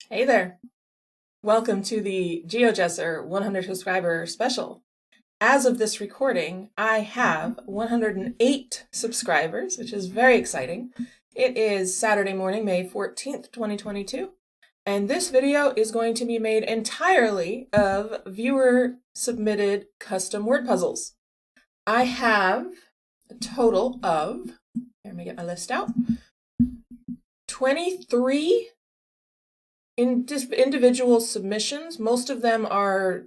Hey there. Welcome to the GeoGuessr 100 subscriber special. As of this recording, I have 108 subscribers, which is very exciting. It is Saturday morning, May 14th, 2022, and this video is going to be made entirely of viewer-submitted custom word puzzles. I have a total of, let me get my list out, 23 individual submissions. Most of them are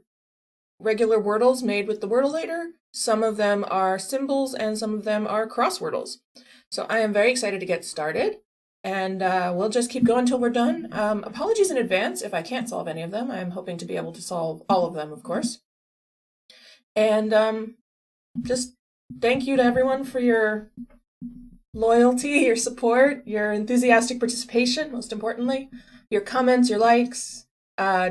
regular wordles made with the Wordleator. Some of them are symbols and some of them are crosswordles. So I am very excited to get started, and we'll just keep going until we're done. Apologies in advance if I can't solve any of them. I'm hoping to be able to solve all of them, of course. And just thank you to everyone for your loyalty, your support, your enthusiastic participation, most importantly. Your comments, your likes,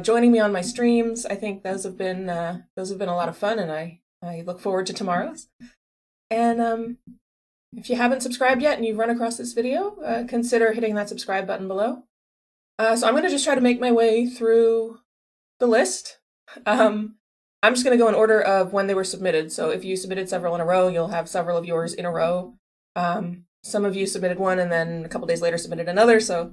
joining me on my streams. I think those have been a lot of fun, and I look forward to tomorrow's. And if you haven't subscribed yet and you've run across this video, consider hitting that subscribe button below. So I'm going to just try to make my way through the list. I'm just going to go in order of when they were submitted. So if you submitted several in a row, you'll have several of yours in a row. Some of you submitted one and then a couple days later submitted another, so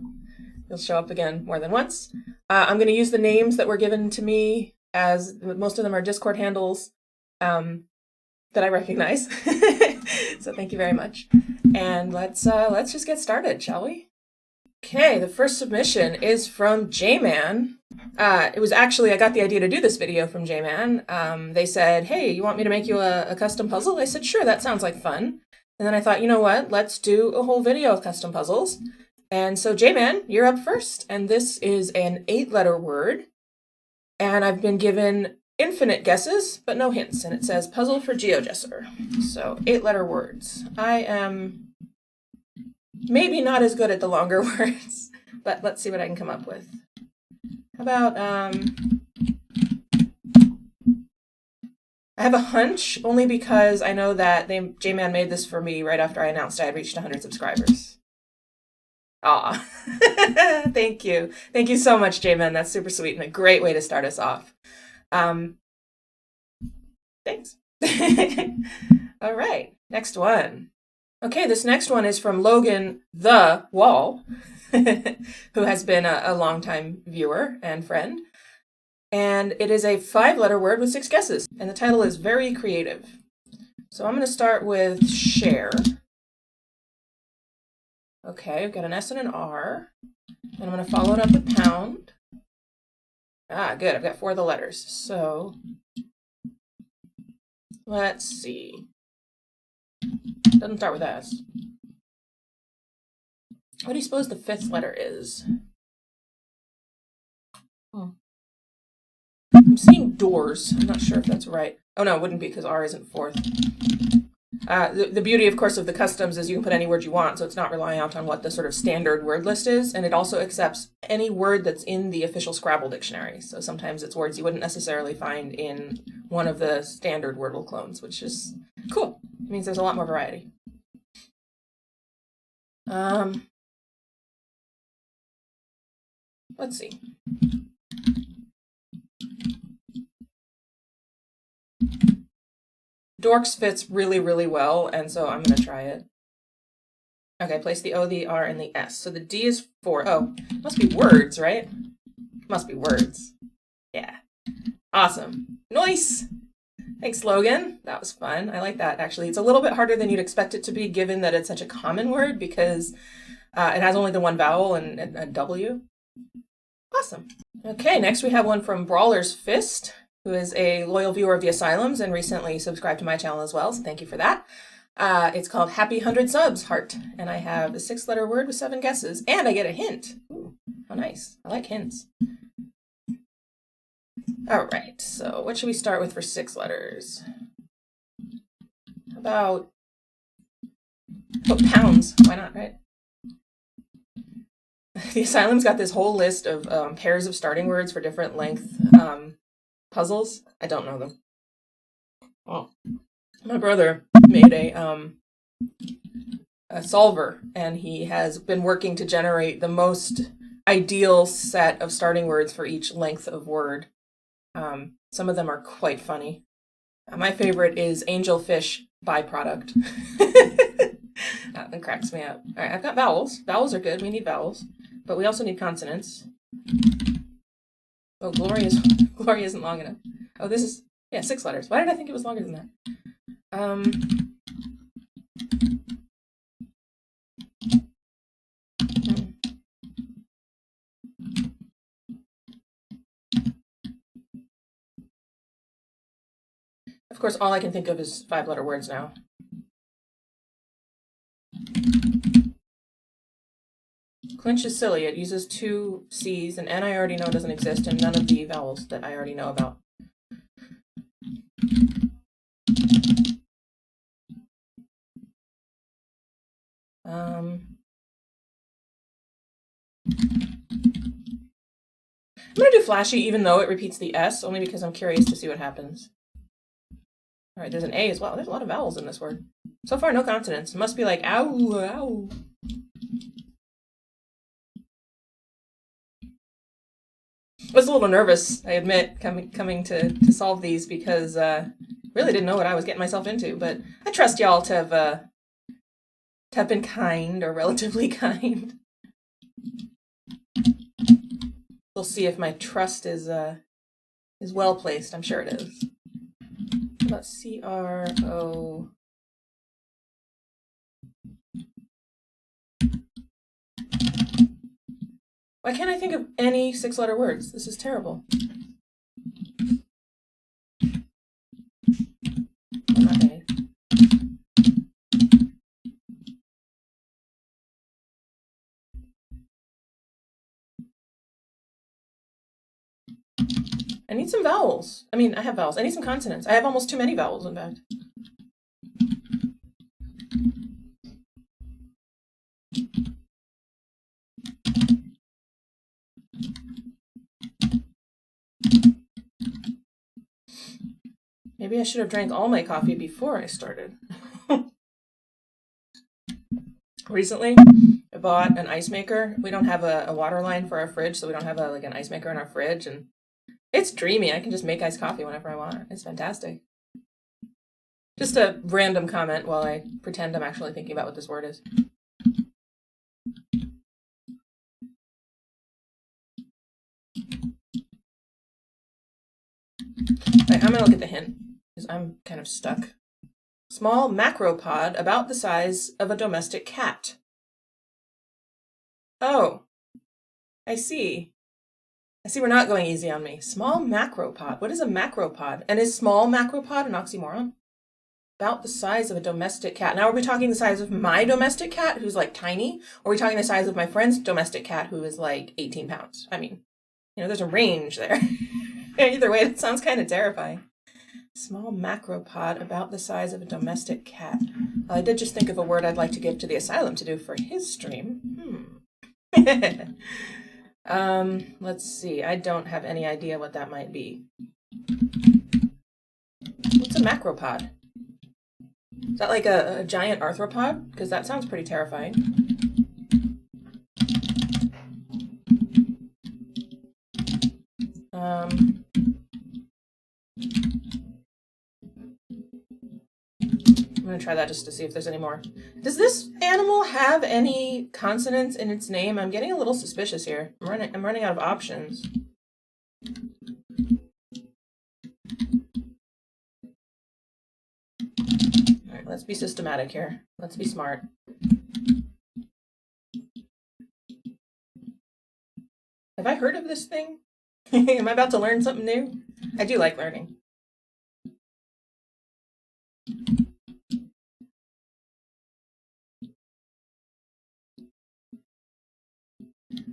you'll show up again more than once. I'm going to use the names that were given to me, as most of them are Discord handles that I recognize. So thank you very much. And let's just get started, shall we? Okay, the first submission is from J-Man. It was actually, I got the idea to do this video from J-Man. They said, hey, you want me to make you a custom puzzle? I said, sure, that sounds like fun. And then I thought, you know what, let's do a whole video of custom puzzles. And so J-Man, you're up first, and this is an 8-letter word, and I've been given infinite guesses, but no hints, and it says puzzle for GeoGuessr. So 8-letter words. I am maybe not as good at the longer words, but let's see what I can come up with. How about, I have a hunch, only because I know that J-Man made this for me right after I announced I had reached 100 subscribers. Aw, thank you. Thank you so much, J-Man. That's super sweet and a great way to start us off. Thanks. All right, next one. Okay, this next one is from Logan Wall, who has been a longtime viewer and friend. And it is a 5-letter word with 6 guesses, and the title is very creative. So I'm going to start with share. Okay, I've got an S and an R, and I'm going to follow it up with pound. Ah, good, I've got 4 of the letters. So let's see. Doesn't start with S. What do you suppose the 5th letter is? I'm seeing doors. I'm not sure if that's right. Oh no, it wouldn't be because R isn't 4th. The beauty, of course, of the customs is you can put any word you want, so it's not reliant on what the sort of standard word list is, and it also accepts any word that's in the official Scrabble dictionary. So sometimes it's words you wouldn't necessarily find in one of the standard Wordle clones, which is cool. It means there's a lot more variety. Let's see. Dorks fits really, really well, and so I'm going to try it. Okay, place the O, the R, and the S. So the D is 4. Oh, must be words, right? Must be words. Yeah. Awesome. Nice! Thanks, Logan. That was fun. I like that, actually. It's a little bit harder than you'd expect it to be, given that it's such a common word, because it has only the one vowel and a W. Awesome. Okay, next we have one from BrawlersFist, who is a loyal viewer of the Asylums and recently subscribed to my channel as well, so thank you for that. It's called Happy 100 Subs, Heart, and I have a 6-letter word with 7 guesses, and I get a hint. Ooh, how nice. I like hints. All right, so what should we start with for 6 letters? How about pounds? Why not, right? The Asylum's got this whole list of pairs of starting words for different length puzzles. I don't know them. Oh, my brother made a solver, and he has been working to generate the most ideal set of starting words for each length of word. Some of them are quite funny. My favorite is angelfish byproduct. That one cracks me up. All right, I've got vowels. Vowels are good. We need vowels. But we also need consonants. Oh, glory isn't long enough. Oh, this is, yeah, 6 letters. Why did I think it was longer than that? Of course, all I can think of is 5-letter words now. Clinch is silly. It uses 2 C's, and N I already know doesn't exist, and none of the vowels that I already know about. I'm going to do flashy even though it repeats the S, only because I'm curious to see what happens. All right, there's an A as well. There's a lot of vowels in this word. So far, no consonants. It must be like ow, ow. I was a little nervous, I admit, coming to solve these because really didn't know what I was getting myself into. But I trust y'all to have been kind or relatively kind. We'll see if my trust is well placed. I'm sure it is. How about C-R-O? Why can't I think of any 6-letter words? This is terrible. Not A. I need some vowels. I mean, I have vowels. I need some consonants. I have almost too many vowels, in fact. Maybe I should have drank all my coffee before I started. Recently, I bought an ice maker. We don't have a water line for our fridge, so we don't have an ice maker in our fridge, and it's dreamy. I can just make iced coffee whenever I want. It's fantastic. Just a random comment while I pretend I'm actually thinking about what this word is. Right, I'm gonna look at the hint, because I'm kind of stuck. Small macropod about the size of a domestic cat. Oh, I see. I see we're not going easy on me. Small macropod. What is a macropod? And is small macropod an oxymoron? About the size of a domestic cat. Now, are we talking the size of my domestic cat, who's like tiny? Or are we talking the size of my friend's domestic cat, who is like 18 pounds? I mean, you know, there's a range there. Either way, that sounds kind of terrifying. Small macropod about the size of a domestic cat. Well, I did just think of a word I'd like to give to the asylum to do for his stream. Let's see. I don't have any idea what that might be. What's a macropod? Is that like a giant arthropod? Because that sounds pretty terrifying. I'm going to try that just to see if there's any more. Does this animal have any consonants in its name? I'm getting a little suspicious here. I'm running out of options. All right, let's be systematic here. Let's be smart. Have I heard of this thing? Am I about to learn something new? I do like learning.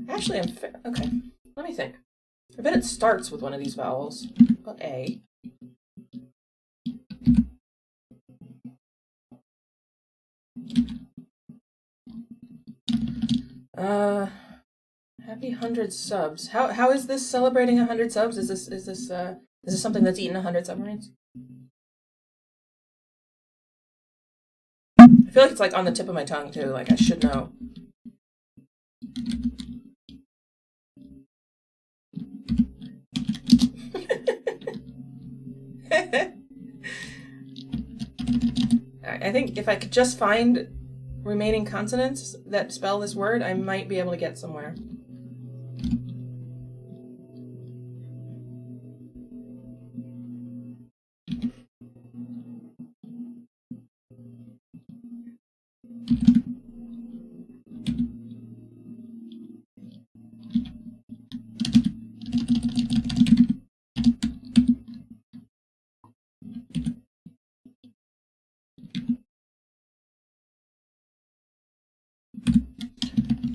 Actually, I'm fair. Okay, let me think. I bet it starts with one of these vowels. But A. Happy 100 subs. How is this celebrating 100 subs? Is this something that's eaten 100 submarines? I feel like it's like on the tip of my tongue too. Like I should know. I think if I could just find remaining consonants that spell this word, I might be able to get somewhere.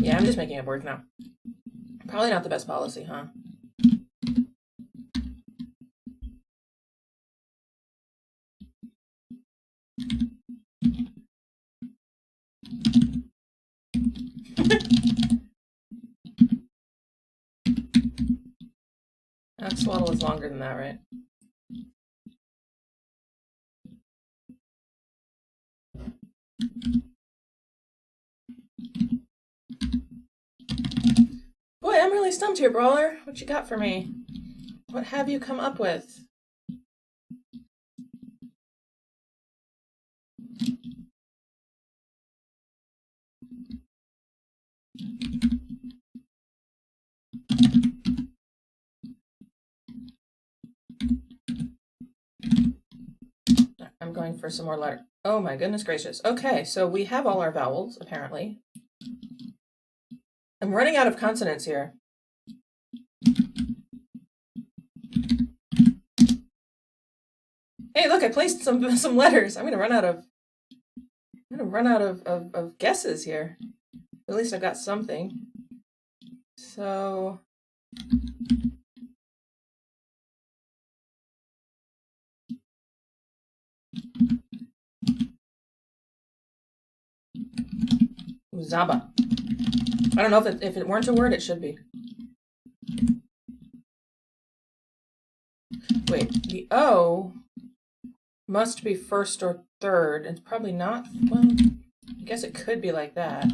Yeah, I'm just making up words now. Probably not the best policy, huh? Axolotl is longer than that, right? Boy, I'm really stumped here, Brawler. What you got for me? What have you come up with? I'm going for some more letters. Oh my goodness gracious. Okay, so we have all our vowels, apparently. I'm running out of consonants here. Hey, look, I placed some letters. I'm gonna run out of guesses here. At least I got something. So Zaba. I don't know if it weren't a word, it should be. Wait, the O must be first or third. It's probably not. Well, I guess it could be like that.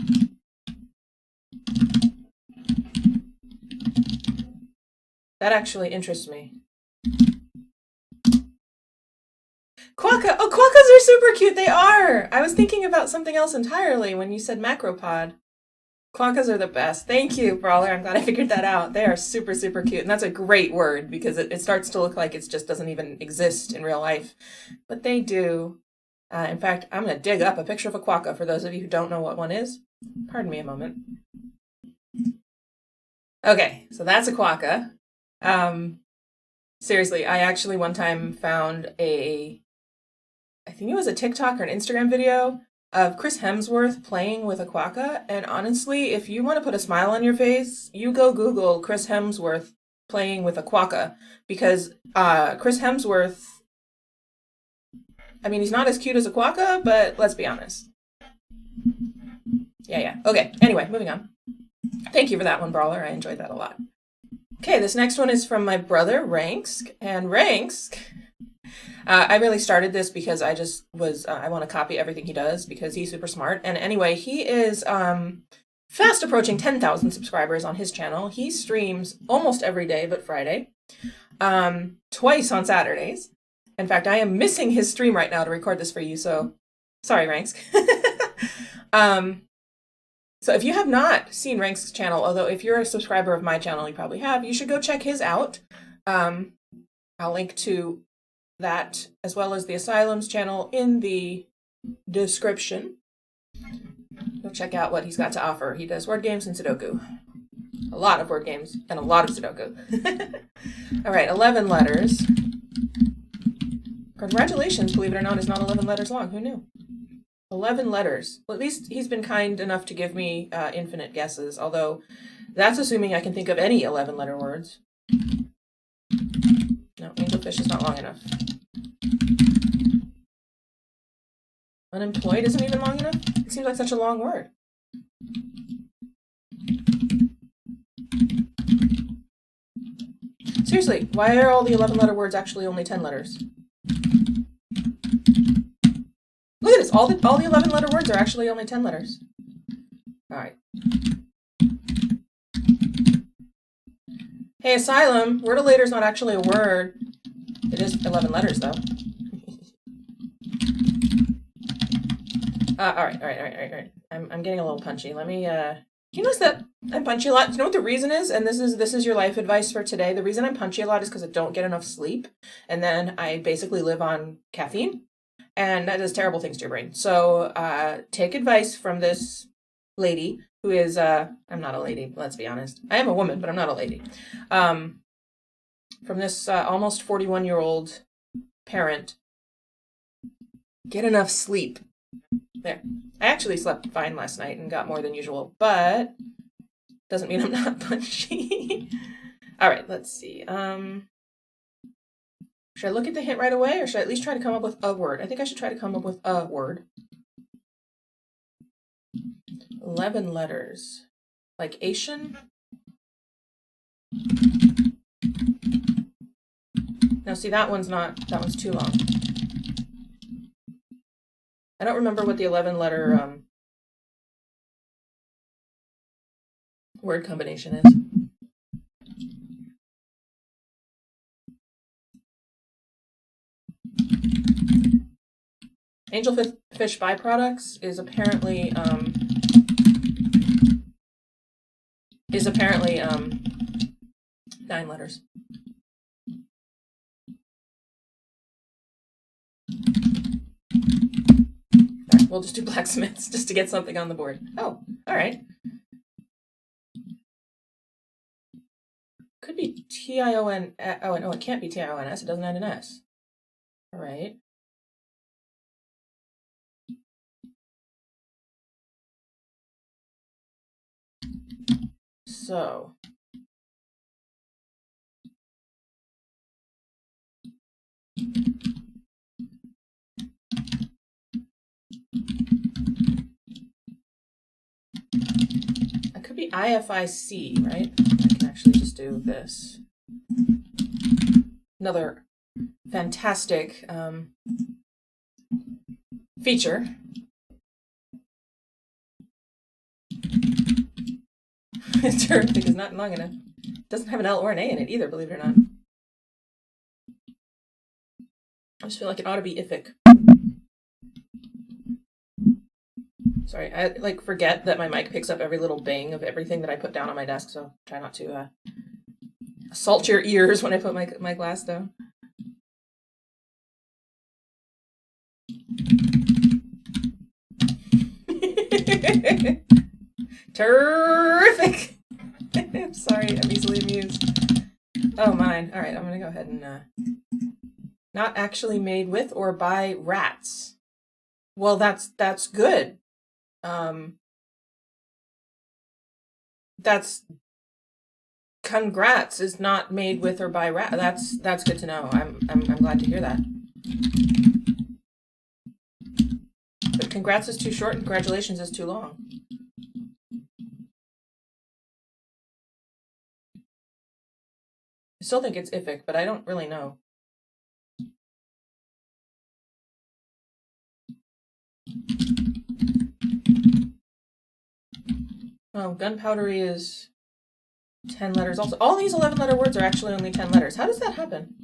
That actually interests me. Quokka! Oh, quokkas are super cute! They are! I was thinking about something else entirely when you said macropod. Quokkas are the best. Thank you, Brawler. I'm glad I figured that out. They are super, super cute. And that's a great word because it starts to look like it just doesn't even exist in real life. But they do. In fact, I'm going to dig up a picture of a quokka for those of you who don't know what one is. Pardon me a moment. Okay, so that's a quokka. Seriously, I actually one time found I think it was a TikTok or an Instagram video of Chris Hemsworth playing with a quokka. And honestly, if you want to put a smile on your face, you go Google Chris Hemsworth playing with a quokka. Because Chris Hemsworth, I mean, he's not as cute as a quokka, but let's be honest. Yeah. Okay, anyway, moving on. Thank you for that one, Brawler. I enjoyed that a lot. Okay, this next one is from my brother, Rangsk. And Rangsk, I really started this because I just was, I want to copy everything he does because he's super smart. And anyway, he is fast approaching 10,000 subscribers on his channel. He streams almost every day but Friday, twice on Saturdays. In fact, I am missing his stream right now to record this for you, so sorry, Rangsk. So if you have not seen Rangsk's channel, although if you're a subscriber of my channel, you probably have, you should go check his out. I'll link to that as well as the Asylum's channel in the description. Go check out what he's got to offer. He does word games and Sudoku. A lot of word games and a lot of Sudoku. All right, 11 letters. Congratulations, believe it or not, is not 11 letters long. Who knew? 11 letters. Well, at least he's been kind enough to give me infinite guesses, although that's assuming I can think of any 11-letter words. No, angelfish is not long enough. Unemployed isn't even long enough? It seems like such a long word. Seriously, why are all the 11-letter words actually only 10 letters? Look at this, all the 11-letter words are actually only 10 letters. All right. Hey, Asylum, wordolator is not actually a word. It is 11 letters, though. All right. I'm getting a little punchy. Let me, you notice that I'm punchy a lot? Do you know what the reason is? And this is your life advice for today. The reason I'm punchy a lot is because I don't get enough sleep. And then I basically live on caffeine. And that does terrible things to your brain. So take advice from this lady who is, I'm not a lady, let's be honest. I am a woman, but I'm not a lady. From this almost 41-year-old parent, get enough sleep. There. I actually slept fine last night and got more than usual, but doesn't mean I'm not punchy. All right, let's see. Should I look at the hint right away, or should I at least try to come up with a word? I think I should try to come up with a word. 11 letters. Like Asian? Now see, that one's too long. I don't remember what the 11-letter word combination is. Angelfish byproducts is apparently 9 letters. All right, we'll just do blacksmiths just to get something on the board. Oh, all right. Could be T-I-O-N. Oh, no, it can't be T-I-O-N-S. It doesn't end in S. All right. So. It could be IFIC, right? I can actually just do this. Another fantastic feature. Terrific is not long enough. It doesn't have an L or an A in it either, believe it or not. I just feel like it ought to be ific. Sorry, I like forget that my mic picks up every little bang of everything that I put down on my desk, so try not to assault your ears when I put my glass down. Terrific! I'm sorry, I'm easily amused. Oh, mine. All right, I'm gonna go ahead and not actually made with or by rats. Well, that's good. That's congrats is not made with or by rat. That's good to know. I'm glad to hear that. But congrats is too short and congratulations is too long. I still think it's ific, but I don't really know. Oh, gunpowdery is 10 letters also. All these 11-letter words are actually only 10 letters. How does that happen?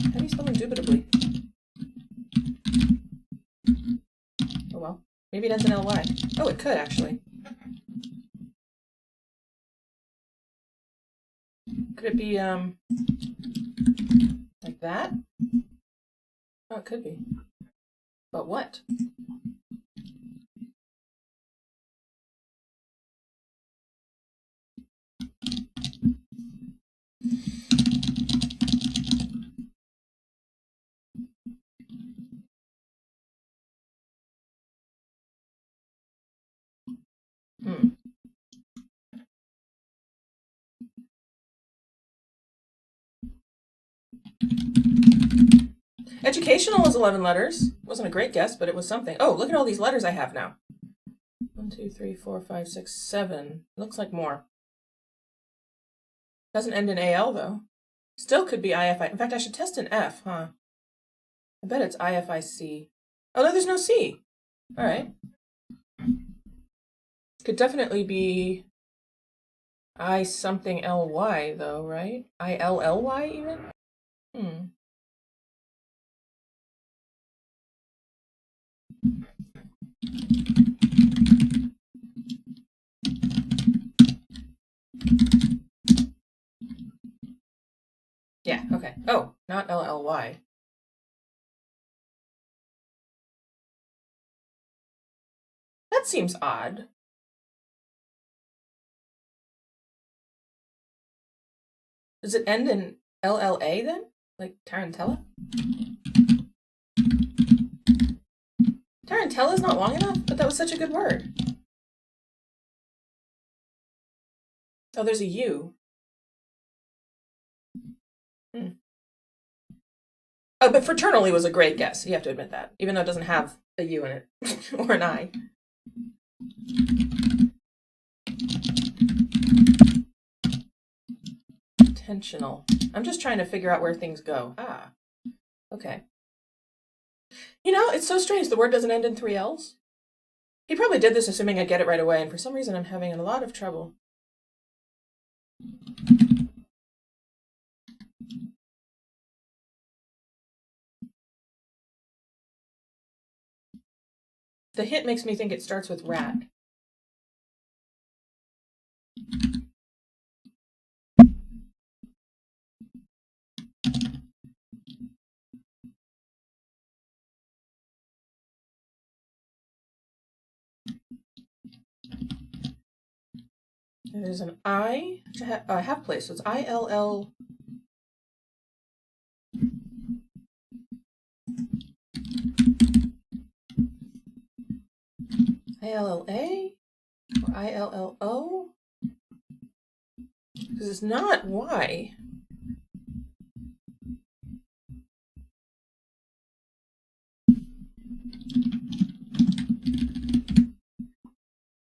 How do you spell indubitably? Oh well. Maybe it ends in ly. Oh, it could actually. Could it be like that? Oh, it could be. But what? Educational is 11 letters. Wasn't a great guess, but it was something. Oh, look at all these letters I have now. 1, 2, 3, 4, 5, 6, 7. Looks like more. Doesn't end in AL, though. Still could be IFI. In fact, I should test an F, huh? I bet it's IFIC. Oh, no, there's no C. All right. Could definitely be I something L-Y, though, right? I-L-L-Y, even? Yeah, okay. Oh, not L-L-Y. That seems odd. Does it end in L-L-A then? Like Tarantella? Tarantella's not long enough, but that was such a good word. Oh, there's a U. Oh, but fraternally was a great guess. You have to admit that, even though it doesn't have a U in it or an I. Intentional. I'm just trying to figure out where things go. Ah, okay. You know, it's so strange. The word doesn't end in 3 L's. He probably did this assuming I'd get it right away, and for some reason I'm having a lot of trouble. The hint makes me think it starts with rat. There's an I, I have place, so it's I-L-L. I-L-L-A or I-L-L-O? Because it's not Y.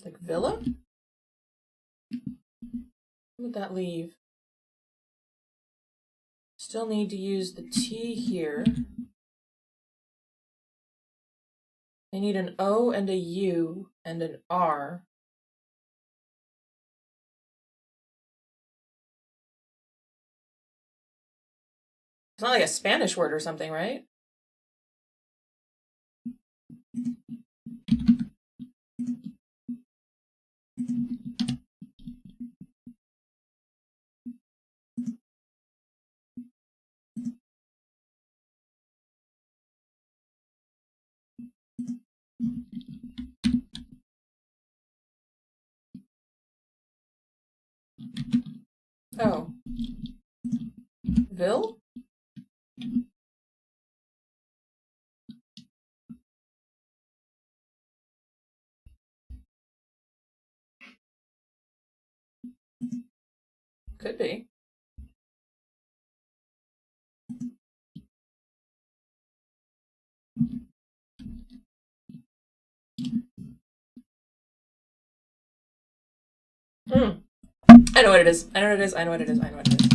Like villa? What would that leave? Still need to use the T here. I need an O and a U and an R. It's not like a Spanish word or something, right? Oh. Ville? Could be. I know what it is. I know what it is. I know what it is. I know what it is.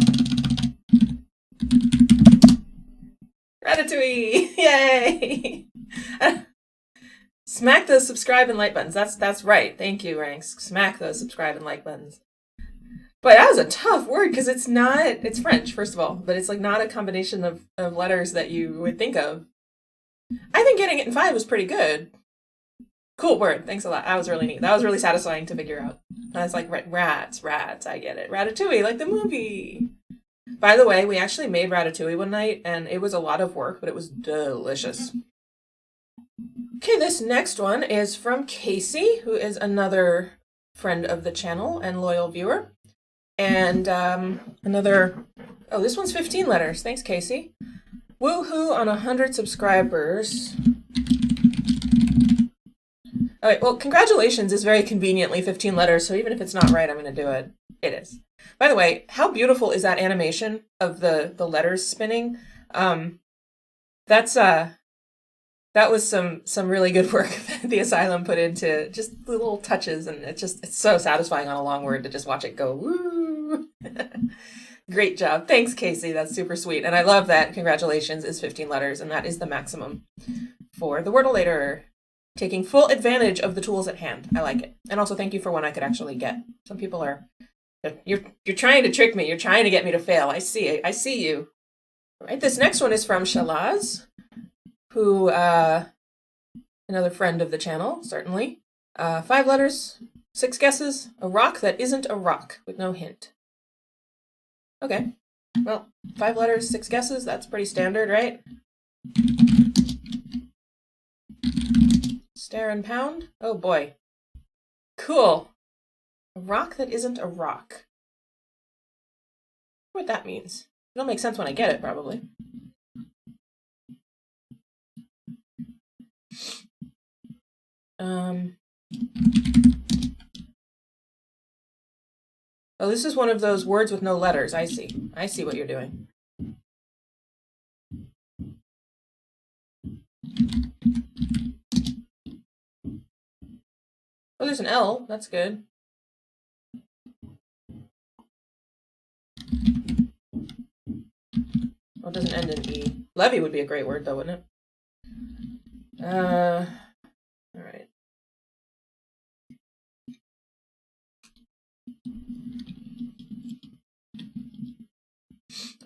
Ratatouille! Yay! Smack those subscribe and like buttons. That's right. Thank you, Rangsk. Smack those subscribe and like buttons. But that was a tough word because it's not, it's French, first of all, but it's like not a combination of letters that you would think of. I think getting it in 5 was pretty good. Cool word. Thanks a lot. That was really neat. That was really satisfying to figure out. I was like, rats. I get it. Ratatouille, like the movie. By the way, we actually made ratatouille one night, and it was a lot of work, but it was delicious. Okay, this next one is from Casey, who is another friend of the channel and loyal viewer. And another, oh, this one's 15 letters. Thanks, Casey. Woohoo on 100 subscribers. All right, well, congratulations is very conveniently 15 letters, so even if it's not right, I'm going to do it. It is. By the way, how beautiful is that animation of the letters spinning? That was some really good work that the Asylum put into just little touches, and it's so satisfying on a long word to just watch it go woo. Great job. Thanks, Casey. That's super sweet. And I love that congratulations is 15 letters, and that is the maximum for the Wordle-later. Taking full advantage of the tools at hand. I like it. And also thank you for one I could actually get. Some people are You're trying to trick me. You're trying to get me to fail. I see you. All right, this next one is from ShaLaz, who another friend of the channel, certainly. 5 letters, 6 guesses. A rock that isn't a rock, with no hint. Okay. Well, 5 letters, 6 guesses. That's pretty standard, right? Stare and pound. Oh boy. Cool. A rock that isn't a rock. What that means. It'll make sense when I get it, probably. Oh, this is one of those words with no letters. I see. I see what you're doing. Oh, there's an L. That's good. Oh, it doesn't end in E. Levy would be a great word, though, wouldn't it? All right.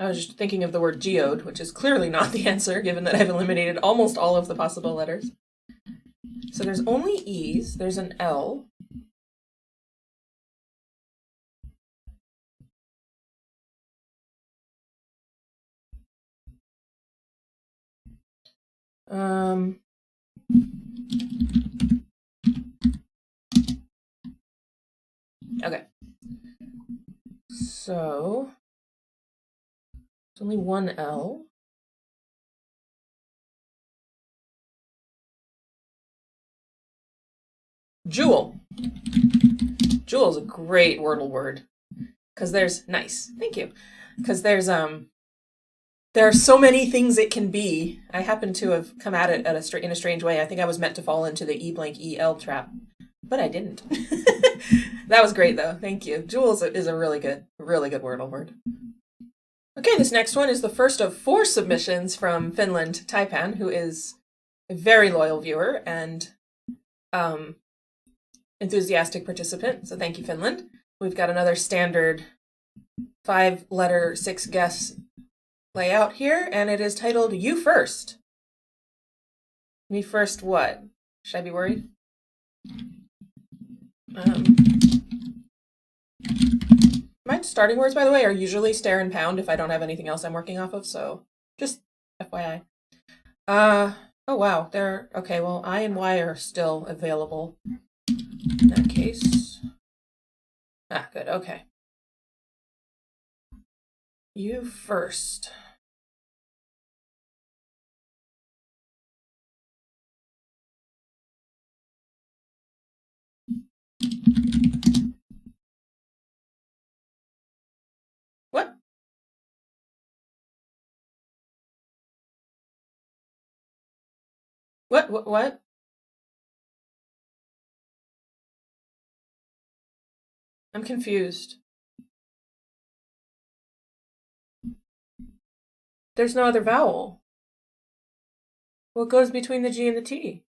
I was just thinking of the word geode, which is clearly not the answer, given that I've eliminated almost all of the possible letters. So there's only E's. There's an L. Okay. So there's only one L. Jewel. Jewel is a great Wordle word. Because there's, nice, thank you. Because there's, there are so many things it can be. I happen to have come at it in a strange way. I think I was meant to fall into the E blank EL trap, but I didn't. That was great, though. Thank you. Jewel is a really good Wordle word. Okay, this next one is the first of 4 submissions from Finland Taipan, who is a very loyal viewer and enthusiastic participant. So thank you, Finland. We've got another standard 5-letter 6-guess layout here, and it is titled You First. Me first what? Should I be worried? My starting words, by the way, are usually stare and pound if I don't have anything else I'm working off of, so just FYI. Oh wow, okay, well, I and Y are still available in that case. Ah, good, okay. You first. What? What? I'm confused. There's no other vowel. What goes between the G and the T?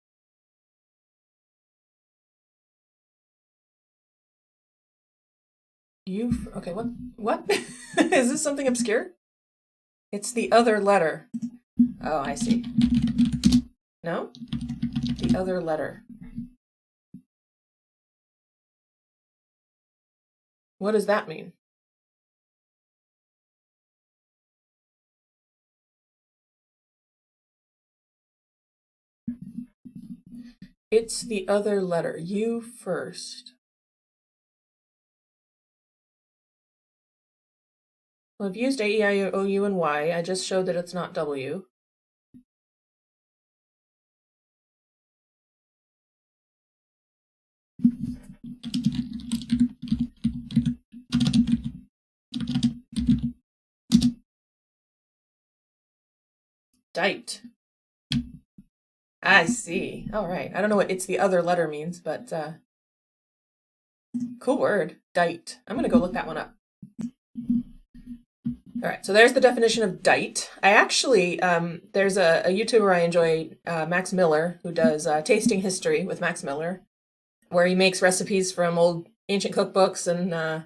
Okay, what? Is this something obscure? It's the other letter. Oh, I see. No? The other letter. What does that mean? It's the other letter. You first. Well, I've used A, E, I, O, U, and Y. I just showed that it's not W. Dite. I see. All right. I don't know what it's the other letter means, but cool word. Dite. I'm going to go look that one up. All right, so there's the definition of dite. I actually, there's a YouTuber I enjoy, Max Miller, who does Tasting History with Max Miller, where he makes recipes from old ancient cookbooks and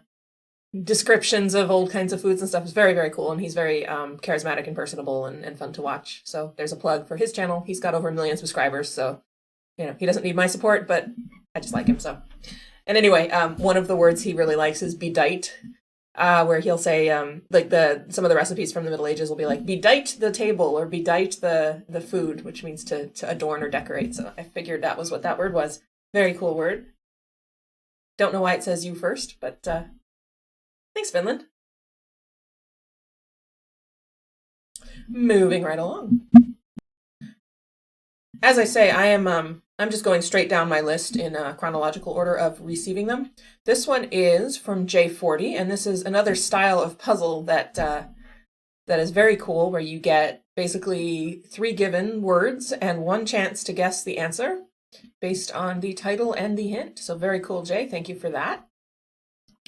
descriptions of old kinds of foods and stuff is very, very cool. And he's very charismatic and personable and fun to watch. So there's a plug for his channel. He's got over 1 million subscribers. So, you know, he doesn't need my support, but I just like him. So, and anyway, one of the words he really likes is bedight, where he'll say, like some of the recipes from the Middle Ages will be like, bedight the table or bedight the food, which means to adorn or decorate. So I figured that was what that word was. Very cool word. Don't know why it says you first, but thanks, Finland. Moving right along. As I say, I'm just going straight down my list in chronological order of receiving them. This one is from JayForty, and this is another style of puzzle that is very cool, where you get basically 3 given words and 1 chance to guess the answer based on the title and the hint. So very cool, Jay. Thank you for that.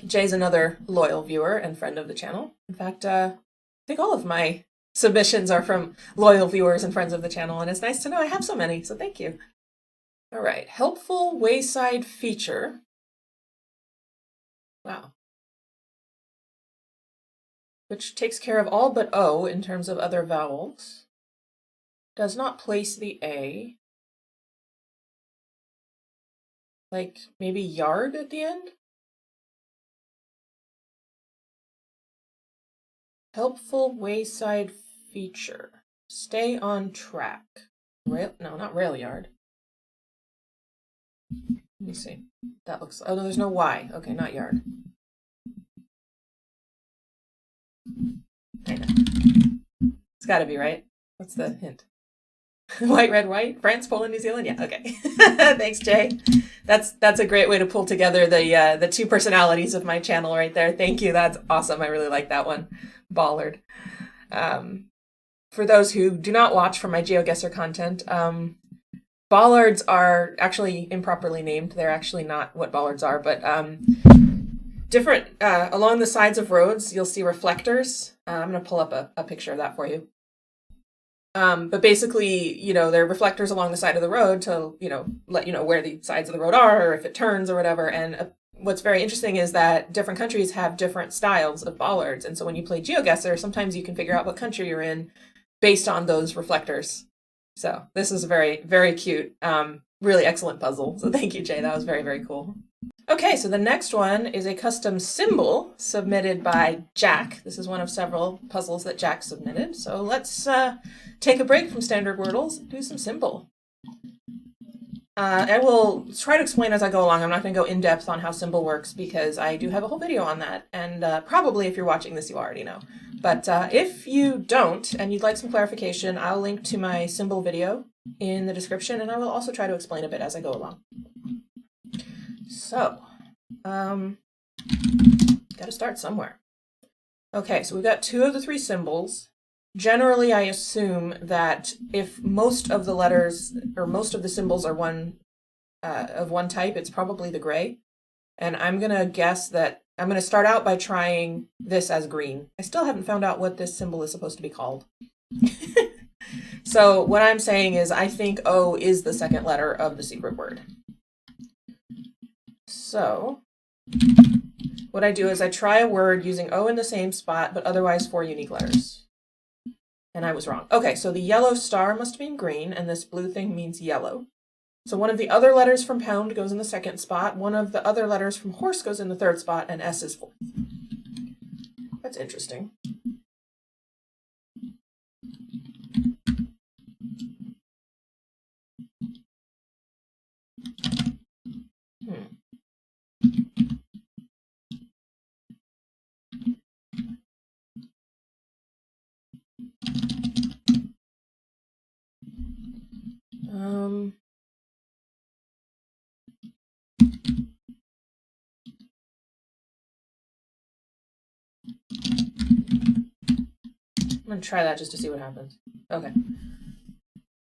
Jay's another loyal viewer and friend of the channel. In fact, I think all of my submissions are from loyal viewers and friends of the channel, and it's nice to know I have so many, so thank you. All right, helpful wayside feature. Wow. Which takes care of all but O in terms of other vowels. Does not place the A. Like maybe yard at the end? Helpful wayside feature. Stay on track. No, not rail yard. Let me see. That looks, oh no, there's no Y. Okay, not yard. I know. It's gotta be, right? What's the hint? White, red, white? France, Poland, New Zealand? Yeah, okay. Thanks, Jay. That's a great way to pull together the 2 personalities of my channel right there. Thank you. That's awesome. I really like that one. Bollard. For those who do not watch from my GeoGuessr content, bollards are actually improperly named. They're actually not what bollards are, but different along the sides of roads, you'll see reflectors. I'm going to pull up a picture of that for you. But basically, you know, they're reflectors along the side of the road to, you know, let you know where the sides of the road are or if it turns or whatever. And what's very interesting is that different countries have different styles of bollards. And so when you play GeoGuessr, sometimes you can figure out what country you're in based on those reflectors. So this is a very, very cute, really excellent puzzle. So thank you, Jay. That was very, very cool. Okay, so the next one is a custom symbol submitted by Jack. This is one of several puzzles that Jack submitted. So let's take a break from standard wordles and do some symbol. I will try to explain as I go along. I'm not going to go in depth on how symbol works because I do have a whole video on that. And probably if you're watching this, you already know. But if you don't and you'd like some clarification, I'll link to my symbol video in the description, and I will also try to explain a bit as I go along. So, got to start somewhere. Okay, so we've got 2 of the 3 symbols. Generally, I assume that if most of the letters or most of the symbols are of one type, it's probably the gray. And I'm going to guess that I'm going to start out by trying this as green. I still haven't found out what this symbol is supposed to be called. So what I'm saying is I think O is the second letter of the secret word. So what I do is I try a word using O in the same spot, but otherwise 4 unique letters. And I was wrong. Okay, so the yellow star must mean green, and this blue thing means yellow. So one of the other letters from pound goes in the second spot, one of the other letters from horse goes in the third spot, and S is 4th. That's interesting. I'm going to try that just to see what happens. Okay.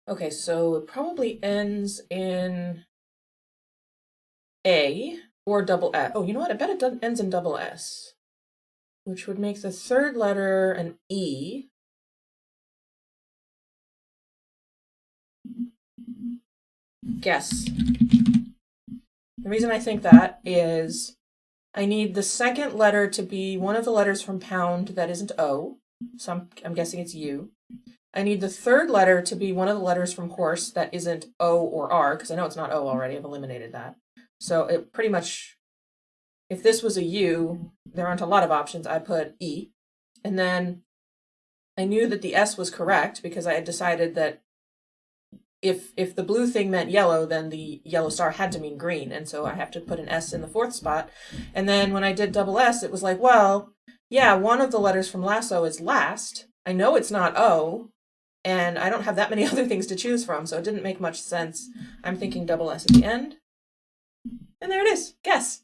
Okay, so it probably ends in A or double S. Oh, you know what? I bet it ends in double S, which would make the third letter an E. Guess. The reason I think that is I need the second letter to be one of the letters from pound that isn't O, so I'm guessing it's U. I need the third letter to be one of the letters from horse that isn't O or R, because I know it's not O already, I've eliminated that. So it pretty much, if this was a U, there aren't a lot of options, I put E. And then I knew that the S was correct because I had decided that if the blue thing meant yellow, then the yellow star had to mean green. And so I have to put an S in the fourth spot. And then when I did double S, it was like, well, yeah, one of the letters from lasso is last. I know it's not O, and I don't have that many other things to choose from, so it didn't make much sense. I'm thinking double S at the end. And there it is, guess.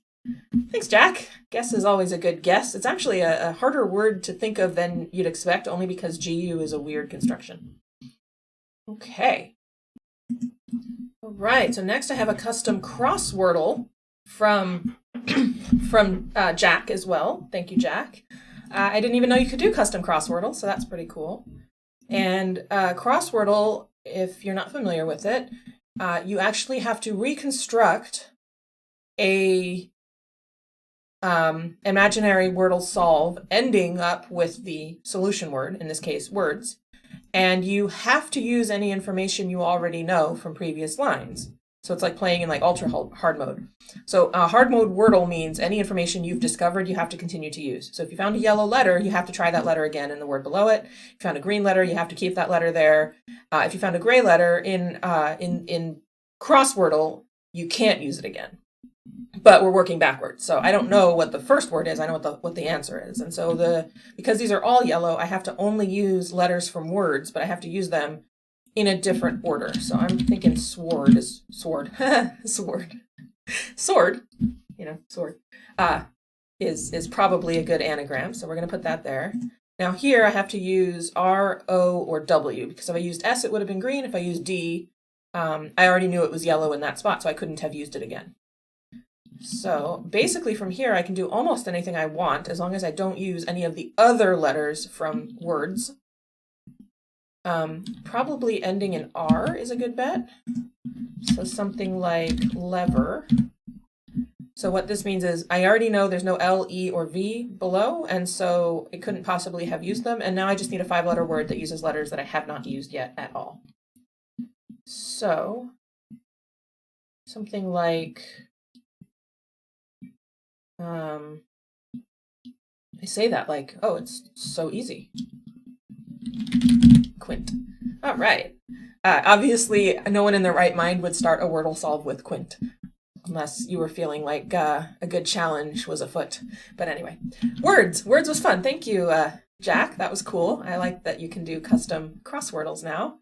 Thanks, Jack. Guess is always a good guess. It's actually a harder word to think of than you'd expect, only because GU is a weird construction. Okay. All right, so next I have a custom crosswordle from Jack as well. Thank you, Jack. I didn't even know you could do custom crosswordle, so that's pretty cool. And crosswordle, if you're not familiar with it, you actually have to reconstruct a imaginary wordle solve ending up with the solution word, in this case, words. And you have to use any information you already know from previous lines. So it's like playing in like ultra hard mode. So hard mode Wordle means any information you've discovered you have to continue to use. So if you found a yellow letter, you have to try that letter again in the word below it. If you found a green letter, you have to keep that letter there. If you found a gray letter in crosswordle, you can't use it again. But we're working backwards. So I don't know what the first word is. I know what the answer is. And so because these are all yellow, I have to only use letters from words, but I have to use them in a different order. So I'm thinking sword is sword. Sword. Sword, sword, is probably a good anagram. So we're going to put that there. Now here I have to use R, O, or W, because if I used S, it would have been green. If I used D, I already knew it was yellow in that spot, so I couldn't have used it again. So basically from here, I can do almost anything I want as long as I don't use any of the other letters from words. Probably ending in R is a good bet. So something like lever. So what this means is I already know there's no L, E, or V below, and so it couldn't possibly have used them. And now I just need a 5-letter word that uses letters that I have not used yet at all. So something like, I say that like, oh, it's so easy. Quint. All right. Obviously, no one in their right mind would start a Wordle solve with Quint, unless you were feeling like a good challenge was afoot. But anyway, words. Words was fun. Thank you, Jack. That was cool. I like that you can do custom crosswordles now.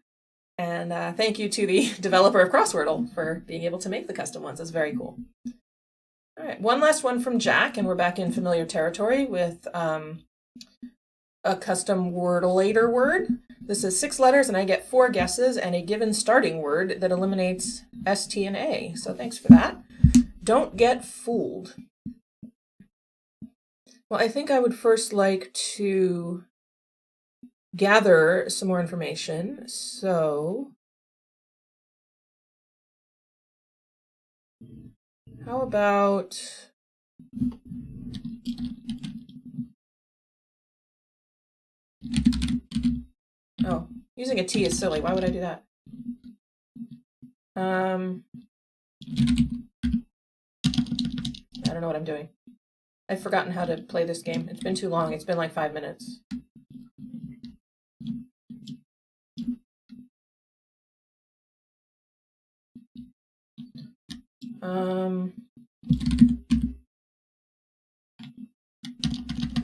And thank you to the developer of Crosswordle for being able to make the custom ones. That's very cool. All right, one last one from Jack, and we're back in familiar territory with a custom Wordleator word. This is 6 letters, and I get 4 guesses and a given starting word that eliminates S, T, and A. So thanks for that. Don't get fooled. Well, I think I would first like to gather some more information. So how about oh, using a T is silly. Why would I do that? I don't know what I'm doing. I've forgotten how to play this game. It's been too long. It's been like 5 minutes. I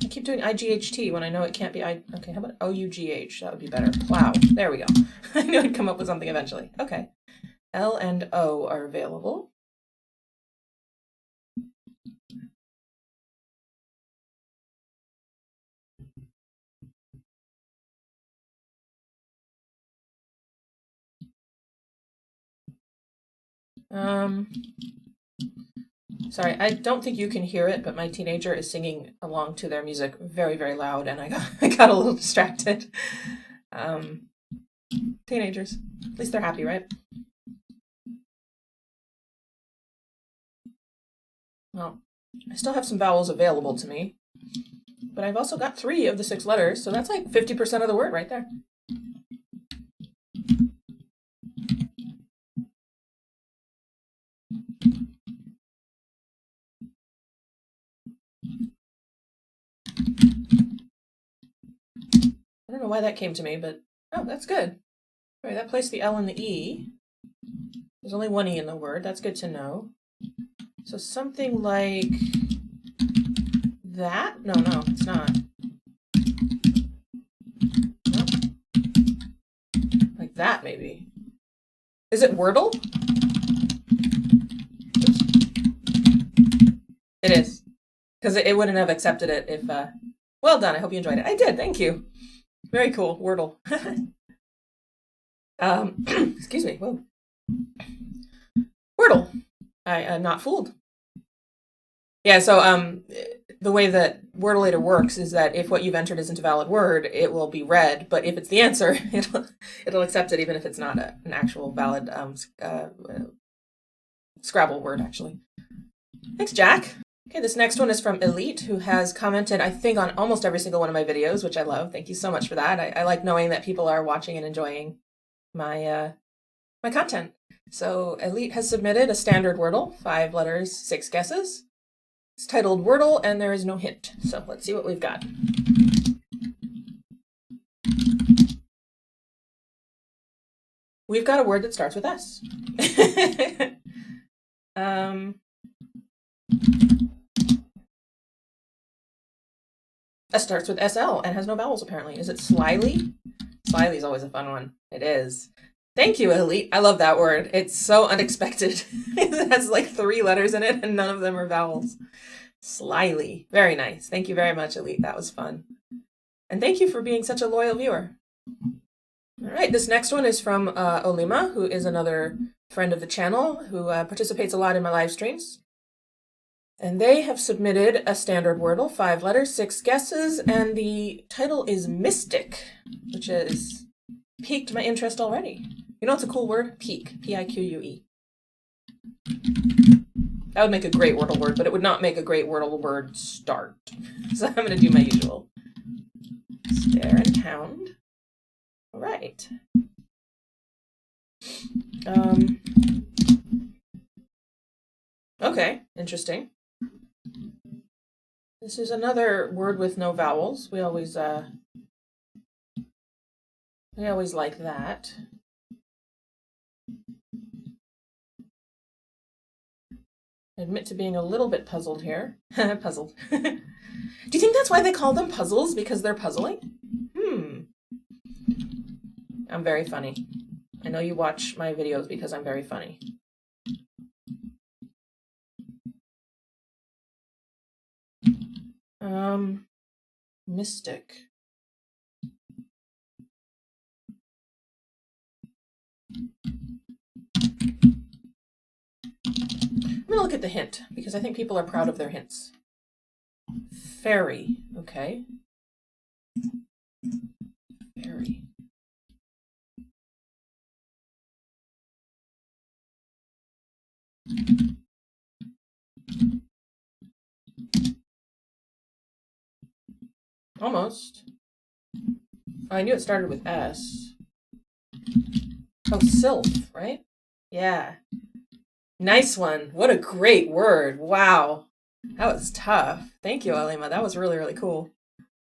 keep doing IGHT when I know it can't be okay, how about OUGH? That would be better. Plow. There we go. I knew I'd come up with something eventually. Okay. L and O are available. Sorry, I don't think you can hear it, but my teenager is singing along to their music very, very loud, and I got a little distracted. Teenagers, at least they're happy, right? Well, I still have some vowels available to me, but I've also got 3 of the 6 letters, so that's like 50% of the word right there. I don't know why that came to me, but oh, that's good. All right, that placed the L and the E. There's only 1 E in the word. That's good to know. So something like that? No, it's not. No. Like that, maybe. Is it Wordle? Oops. It is. Because it wouldn't have accepted it if... Well done. I hope you enjoyed it. I did. Thank you. Very cool. Wordle. Excuse me. Whoa. Wordle. I'm not fooled. Yeah, so the way that Wordleator works is that if what you've entered isn't a valid word, it will be read, but if it's the answer, it'll accept it even if it's not an actual valid Scrabble word, actually. Thanks, Jack. Okay, this next one is from Elite, who has commented, I think, on almost every single one of my videos, which I love. Thank you so much for that. I like knowing that people are watching and enjoying my my content. So Elite has submitted a standard Wordle, 5 letters, 6 guesses. It's titled Wordle, and there is no hint. So let's see what we've got. We've got a word that starts with S. S starts with SL and has no vowels, apparently. Is it slyly? Slyly is always a fun one. It is. Thank you, Elite. I love that word. It's so unexpected. It has like 3 letters in it and none of them are vowels. Slyly. Very nice. Thank you very much, Elite. That was fun. And thank you for being such a loyal viewer. All right, this next one is from Olima, who is another friend of the channel who participates a lot in my live streams. And they have submitted a standard Wordle, 5 letters, 6 guesses, and the title is Mystic, which has piqued my interest already. You know what's a cool word? Pique. P-I-Q-U-E. That would make a great Wordle word, but it would not make a great Wordle word start. So I'm going to do my usual. Stare and pound. All right. Okay, interesting. This is another word with no vowels. We always like that. I admit to being a little bit puzzled here. Puzzled. Do you think that's why they call them puzzles? Because they're puzzling? I'm very funny. I know you watch my videos because I'm very funny. Mystic. I'm gonna look at the hint because I think people are proud of their hints. Fairy, okay. Fairy. Almost. I knew it started with S. Oh, sylph, right? Yeah. Nice one. What a great word. Wow. That was tough. Thank you, Olima. That was really, really cool.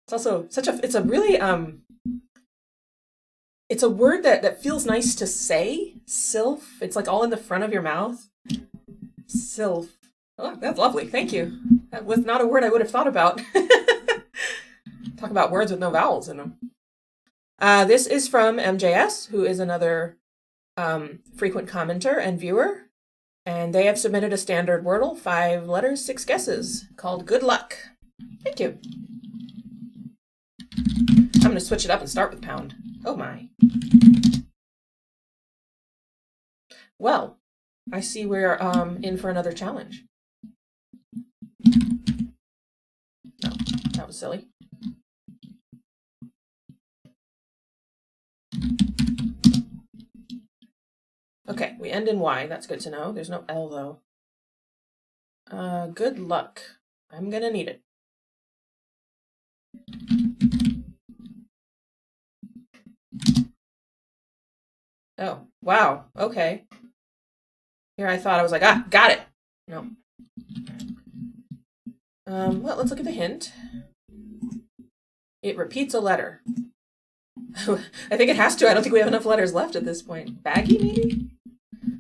It's also it's a really, it's a word that feels nice to say. Sylph. It's like all in the front of your mouth. Sylph. Oh, that's lovely. Thank you. That was not a word I would have thought about. Talk about words with no vowels in them. This is from MJS, who is another frequent commenter and viewer. And they have submitted a standard Wordle, 5 letters, 6 guesses, called Good Luck. Thank you. I'm going to switch it up and start with pound. Oh my. Well, I see we're in for another challenge. No, that was silly. Okay, we end in Y. That's good to know. There's no L, though. Good luck. I'm gonna need it. Oh, wow. Okay. Here I thought I was like, ah, got it. No. Well, let's look at the hint. It repeats a letter. I think it has to. I don't think we have enough letters left at this point. Baggy, maybe?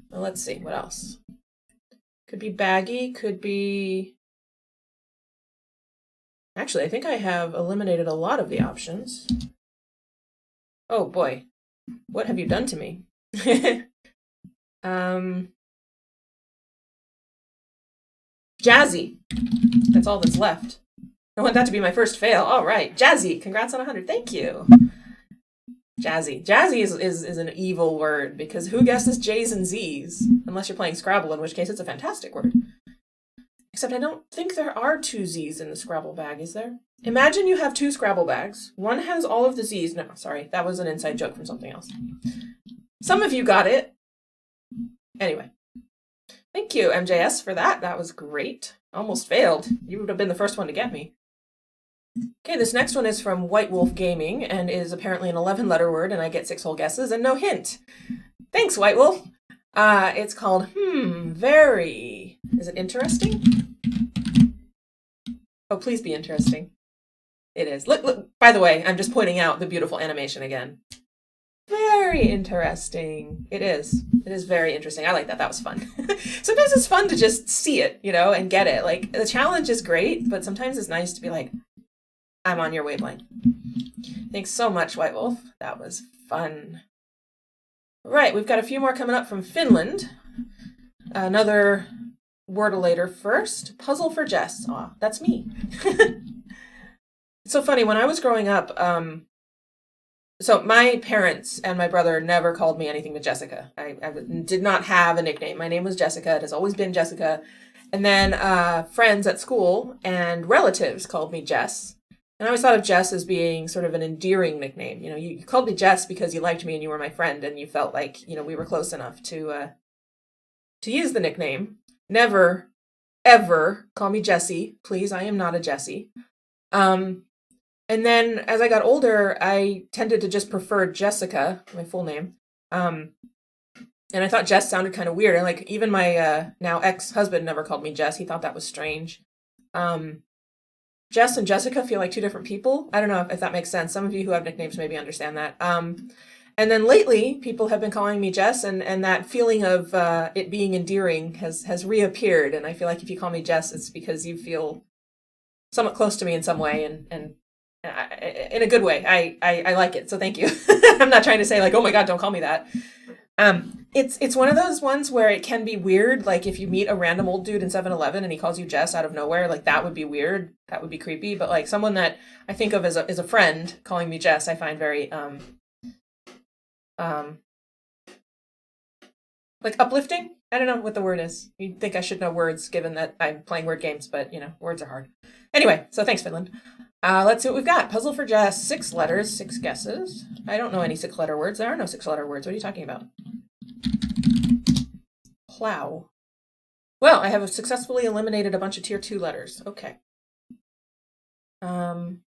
Well, let's see. What else? Could be baggy. Could be... Actually, I think I have eliminated a lot of the options. Oh, boy. What have you done to me? Jazzy. That's all that's left. I want that to be my first fail. All right. Jazzy. Congrats on 100. Thank you. Jazzy. Jazzy is an evil word because who guesses J's and Z's? Unless you're playing Scrabble, in which case it's a fantastic word. Except I don't think there are 2 Z's in the Scrabble bag, is there? Imagine you have 2 Scrabble bags. One has all of the Z's. No, sorry. That was an inside joke from something else. Some of you got it. Anyway. Thank you, MJS, for that. That was great. Almost failed. You would have been the first one to get me. Okay, this next one is from WhiteWolfGaming and is apparently an 11-letter word, and I get 6 whole guesses and no hint. Thanks, White Wolf. It's called, very. Is it interesting? Oh, please be interesting. It is. Look, by the way, I'm just pointing out the beautiful animation again. Very interesting. It is. It is very interesting. I like that. That was fun. Sometimes it's fun to just see it, and get it. Like, the challenge is great, but sometimes it's nice to be like, I'm on your wavelength. Thanks so much, White Wolf. That was fun. Right, we've got a few more coming up from Finland. Another wordolator first. Puzzle for Jess. Aw, that's me. It's so funny. When I was growing up, so my parents and my brother never called me anything but Jessica. I did not have a nickname. My name was Jessica. It has always been Jessica. And then friends at school and relatives called me Jess. And I always thought of Jess as being sort of an endearing nickname. You called me Jess because you liked me and you were my friend and you felt like, we were close enough to use the nickname. Never, ever call me Jessie. Please, I am not a Jessie. And then as I got older, I tended to just prefer Jessica, my full name. And I thought Jess sounded kind of weird. And like even my now ex-husband never called me Jess. He thought that was strange. Jess and Jessica feel like 2 different people. I don't know if that makes sense. Some of you who have nicknames maybe understand that. And then lately, people have been calling me Jess, and that feeling of it being endearing has reappeared. And I feel like if you call me Jess, it's because you feel somewhat close to me in some way, and in a good way. I like it, so thank you. I'm not trying to say like, oh my God, don't call me that. It's one of those ones where it can be weird. Like if you meet a random old dude in 7-Eleven and he calls you Jess out of nowhere, like that would be weird. That would be creepy. But like someone that I think of as a friend calling me Jess, I find very like uplifting. I don't know what the word is. You'd think I should know words given that I'm playing word games, but words are hard. Anyway, so thanks, Finland. Let's see what we've got. Puzzle for Jess, 6 letters, 6 guesses. I don't know any 6-letter words. There are no 6-letter words. What are you talking about? Plow. Well, I have successfully eliminated a bunch of tier 2 letters. Okay. Even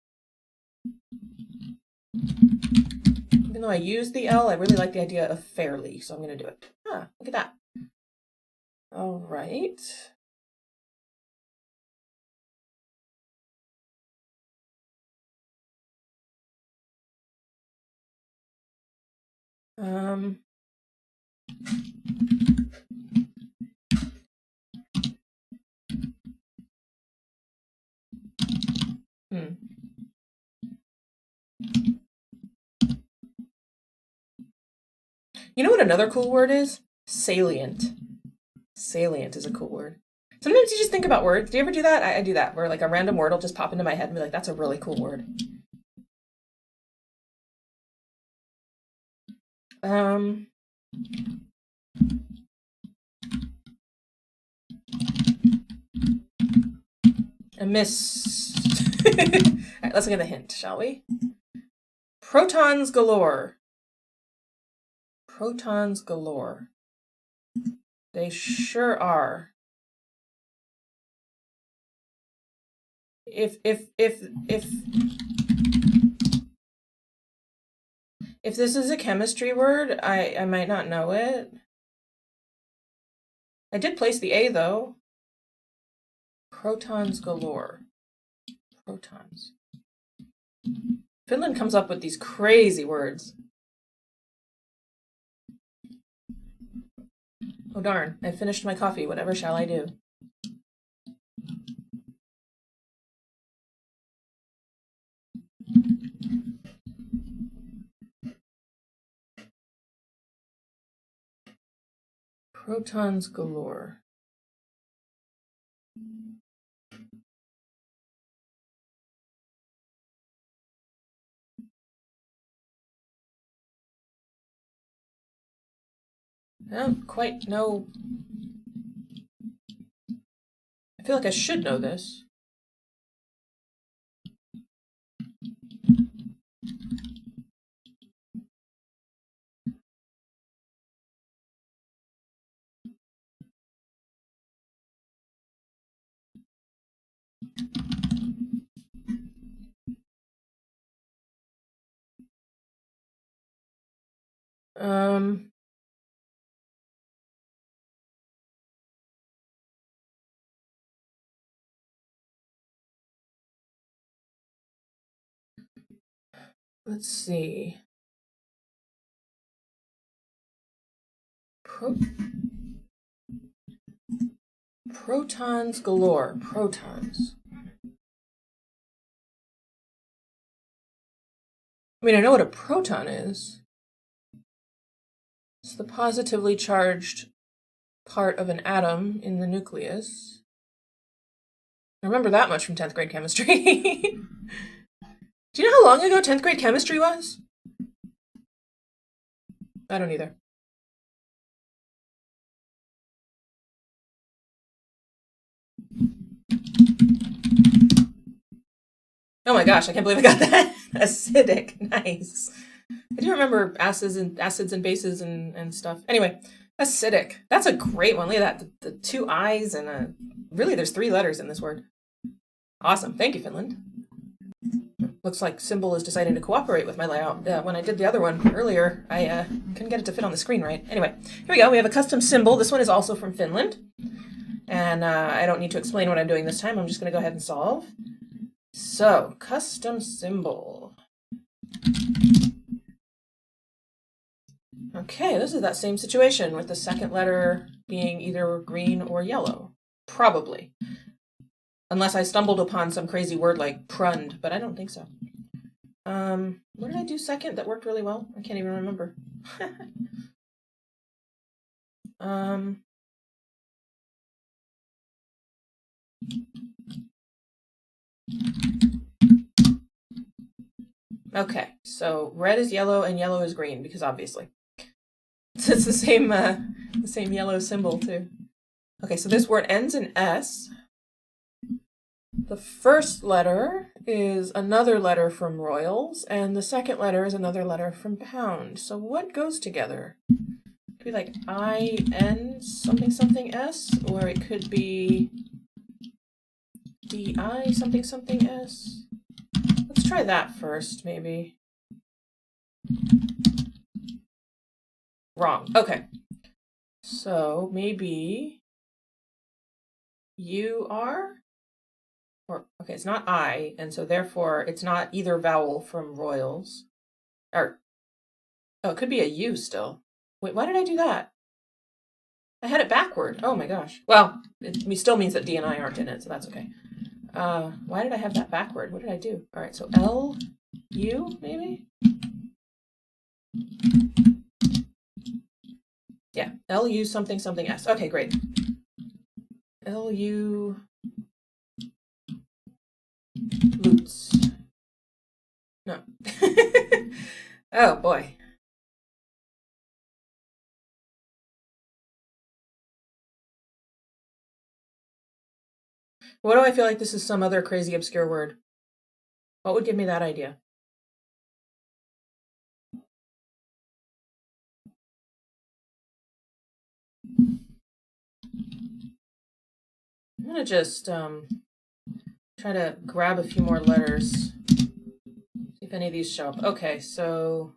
though I used the L, I really like the idea of fairly, so I'm going to do it. Ah, look at that. All right. You know what another cool word is? Salient. Salient is a cool word. Sometimes you just think about words. Do you ever do that? I do that, where like a random word will just pop into my head and be like, that's a really cool word. A miss. All right, let's look at the hint, shall we? Protons galore. Protons galore. They sure are. if this is a chemistry word, I might not know it. I did place the A though. Protons galore. Protons. Finland comes up with these crazy words. Oh darn, I finished my coffee. Whatever shall I do? Protons galore. I don't quite know. I feel like I should know this. Let's see. Protons galore. Protons. I mean, I know what a proton is. It's the positively charged part of an atom in the nucleus. I remember that much from 10th grade chemistry. Do you know how long ago 10th grade chemistry was? I don't either. Oh my gosh, I can't believe I got that. Acidic, nice. I do remember acids and bases and stuff. Anyway, acidic. That's a great one. Look at that. The two I's and really there's 3 letters in this word. Awesome. Thank you, Finland. Looks like Symbol is deciding to cooperate with my layout. When I did the other one earlier, I couldn't get it to fit on the screen right. Anyway, here we go. We have a custom symbol. This one is also from Finland. And I don't need to explain what I'm doing this time. I'm just going to go ahead and solve. So, custom symbol. Okay, this is that same situation with the second letter being either green or yellow. Probably. Unless I stumbled upon some crazy word like prund, but I don't think so. What did I do second that worked really well? I can't even remember. Okay, so red is yellow and yellow is green because obviously it's the same yellow symbol too. Okay, so this word ends in S. The first letter is another letter from Royals, and the second letter is another letter from Pound. So what goes together? It could be like I-N something something S, or it could be D-I something something S. Let's try that first, maybe. Wrong. Okay. So maybe U-R? Or, okay, it's not I, and so therefore it's not either vowel from Royals. Or, oh, it could be a U still. Wait, why did I do that? I had it backward. Oh my gosh. Well, it still means that D and I aren't in it, so that's okay. Why did I have that backward? What did I do? All right, so L-U, maybe? Yeah, L-U something something S. Okay, great. L-U... Lutz. No. Oh, boy. What do I feel like this is some other crazy obscure word? What would give me that idea? I'm gonna just Try to grab a few more letters. See if any of these show up. Okay, so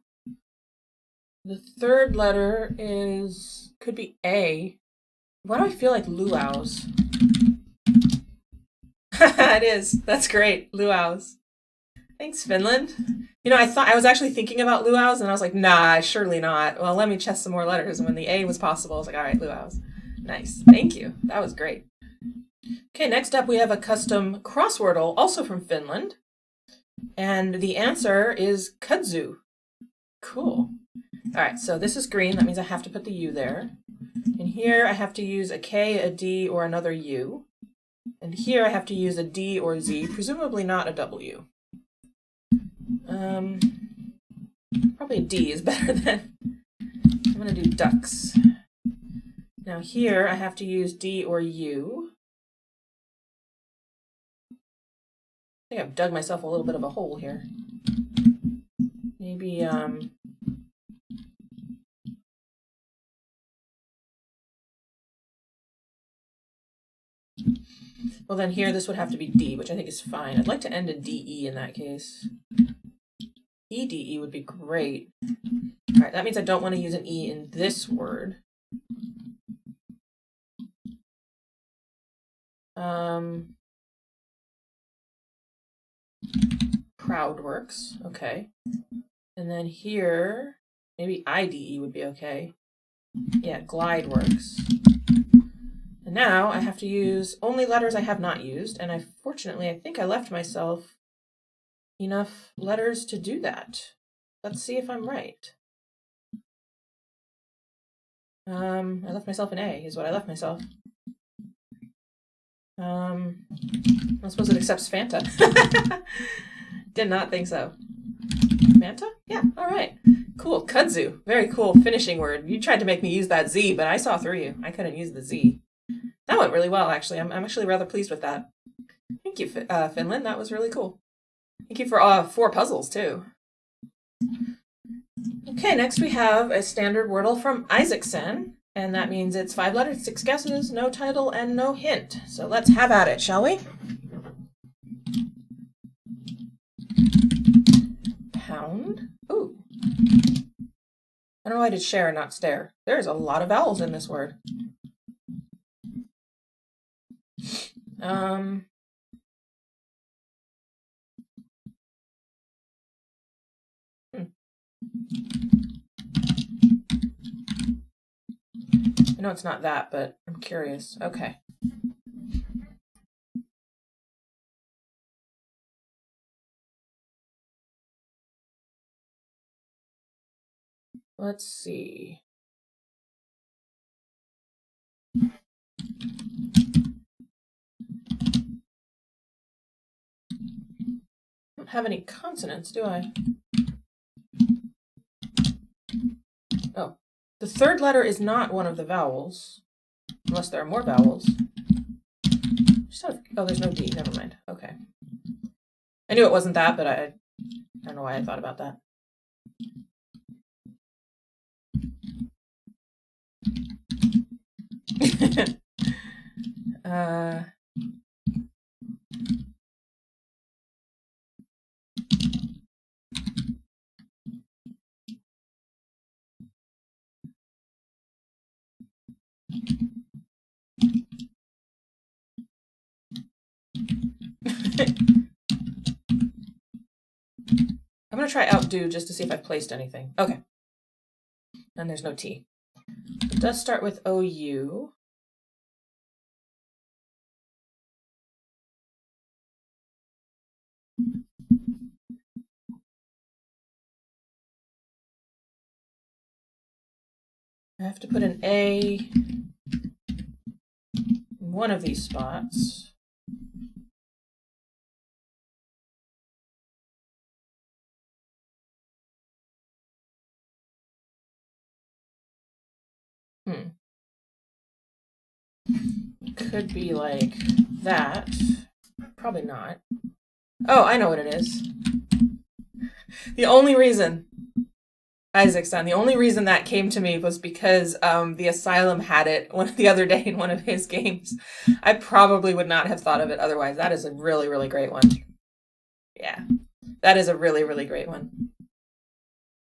the third letter could be A. Why do I feel like luau's? It is. That's great. Luau's. Thanks, Finland. You know, I was actually thinking about luau's, and I was like, nah, surely not. Well, let me chest some more letters. And when the A was possible, I was like, all right, luau's. Nice. Thank you. That was great. Okay, next up we have a custom crosswordle, also from Finland. And the answer is kudzu. Cool. All right, so this is green. That means I have to put the U there. And here I have to use a K, a D, or another U. And here I have to use a D or Z, presumably not a W. Probably a D is better than... I'm going to do ducks. Now here I have to use D or U. I think I've dug myself a little bit of a hole here. Maybe, well, then here this would have to be D, which I think is fine. I'd like to end in DE in that case. EDE would be great. All right, that means I don't want to use an E in this word. Proud works, okay. And then here, maybe IDE would be okay. Yeah, glide works. And now I have to use only letters I have not used, and fortunately I think I left myself enough letters to do that. Let's see if I'm right. I left myself an A, is what I left myself. I suppose it accepts Fanta. Did not think so. Manta? Yeah, all right. Cool, kudzu. Very cool finishing word. You tried to make me use that Z, but I saw through you. I couldn't use the Z. That went really well, actually. I'm actually rather pleased with that. Thank you, Finland. That was really cool. Thank you for 4 puzzles, too. Okay, next we have a standard wordle from Isaacson, and that means it's 5 letters, 6 guesses, no title, and no hint. So let's have at it, shall we? Pound. Ooh. I don't know why I did share and not stare. There's a lot of vowels in this word. I know it's not that, but I'm curious. Okay. Let's see. I don't have any consonants, do I? Oh, the third letter is not one of the vowels, unless there are more vowels. Oh, there's no D. Never mind. Okay. I knew it wasn't that, but I don't know why I thought about that. I'm going to try outdo just to see if I've placed anything. Okay. And there's no T. It does start with OU. I have to put an A in one of these spots. It could be like that. Probably not. Oh, I know what it is. The only reason Isaacson. The only reason that came to me was because the Asylum had it the other day in one of his games. I probably would not have thought of it otherwise. That is a really, really great one. Yeah, that is a really, really great one.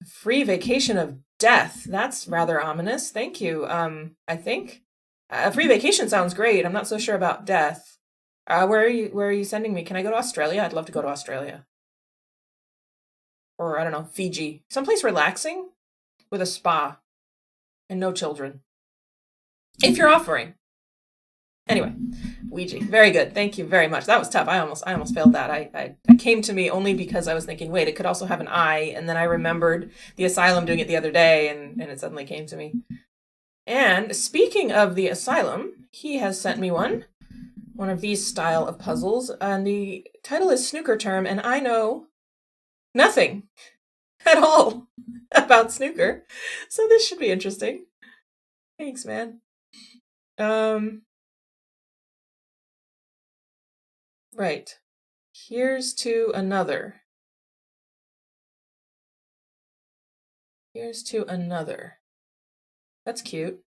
Free Vacation of Death. That's rather ominous. Thank you. I think a free vacation sounds great. I'm not so sure about death. Where are you sending me? Can I go to Australia? I'd love to go to Australia. Or, I don't know, Fiji. Someplace relaxing with a spa and no children. If you're offering. Anyway, Ouija. Very good. Thank you very much. That was tough. I almost failed that. I came to me only because I was thinking, wait, it could also have an I, and then I remembered the Asylum doing it the other day, and it suddenly came to me. And speaking of the Asylum, he has sent me one of these style of puzzles, and the title is Snooker Term, and I know nothing at all about snooker, so this should be interesting. Thanks, man. Right. Here's to another. Here's to another. That's cute.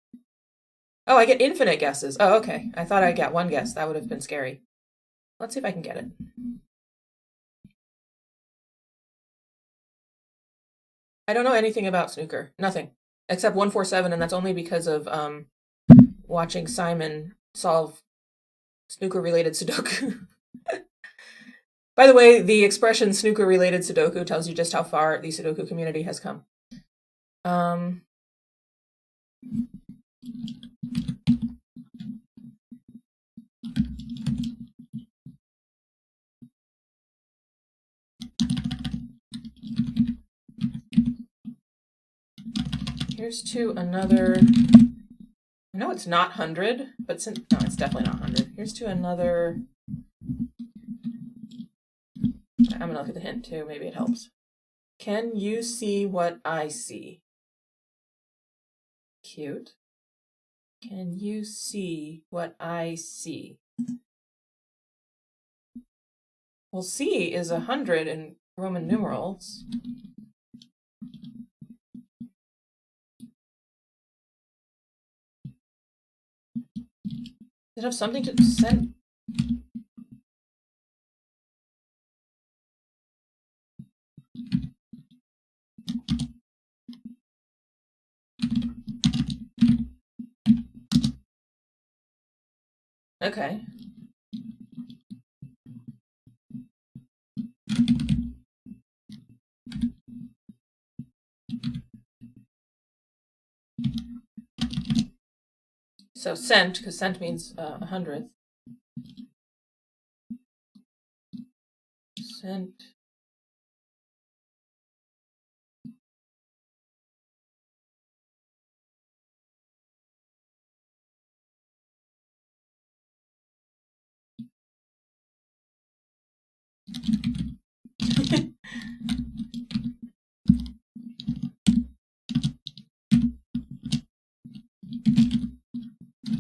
Oh, I get infinite guesses. Oh, okay. I thought I'd get one guess. That would have been scary. Let's see if I can get it. I don't know anything about snooker. Nothing. Except 147, and that's only because of watching Simon solve snooker-related Sudoku. By the way, the expression snooker-related Sudoku tells you just how far the Sudoku community has come. Here's to another... I know it's not 100, but no, it's definitely not 100. Here's to another... I'm going to look at the hint too. Maybe it helps. Can you see what I see? Cute. Can you see what I see? Well, C is 100 in Roman numerals. Does it have something to send? Okay. So cent, because cent means 100th. Cent.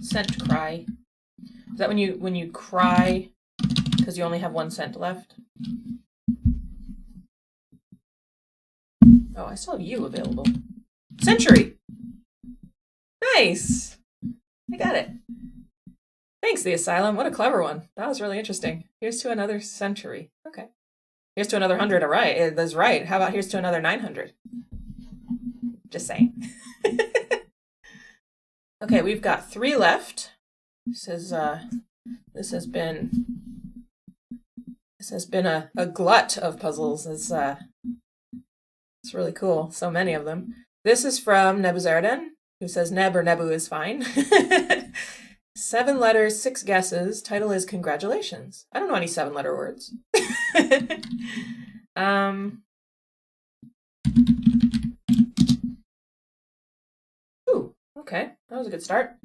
Cent cry. Is that when you cry because you only have 1 cent left? Oh, I still have you available. Century! Nice! I got it. Thanks, the Asylum. What a clever one. That was really interesting. Here's to another century. Okay. Here's to another 100. All right. That's right. How about here's to another 900? Just saying. Okay, we've got 3 left. This has been a glut of puzzles. It's really cool. So many of them. This is from Nebuzaradan, who says Neb or Nebu is fine. 7 letters, 6 guesses. Title is Congratulations. I don't know any 7-letter words. Ooh, okay. That was a good start.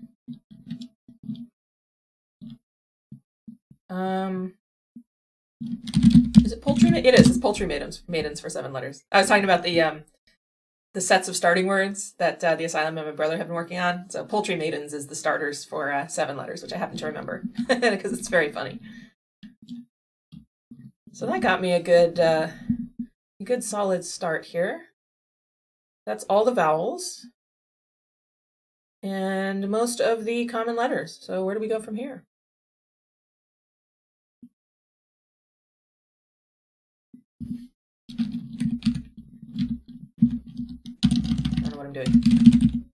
Is it poultry? It is. It's poultry maidens for 7 letters. I was talking about the sets of starting words that the Asylum and my brother have been working on. So poultry maidens is the starters for 7 letters, which I happen to remember because it's very funny. So that got me a good solid start here. That's all the vowels and most of the common letters. So where do we go from here? I don't know what I'm doing.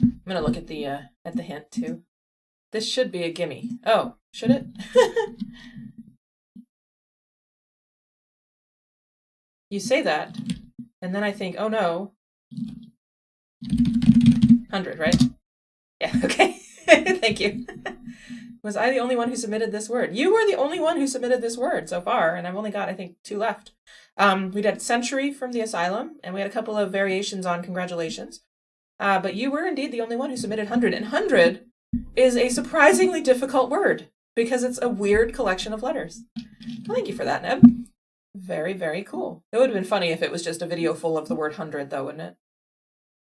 I'm gonna look at the hint too. This should be a gimme. Oh, should it? You say that, and then I think, oh no. 100, right? Yeah, okay. Thank you. Was I the only one who submitted this word? You were the only one who submitted this word so far, and I've only got, I think, 2 left. We did Century from the Asylum, and we had a couple of variations on Congratulations. But you were indeed the only one who submitted 100, and 100 is a surprisingly difficult word because it's a weird collection of letters. Well, thank you for that, Neb. Very, very cool. It would have been funny if it was just a video full of the word 100, though, wouldn't it?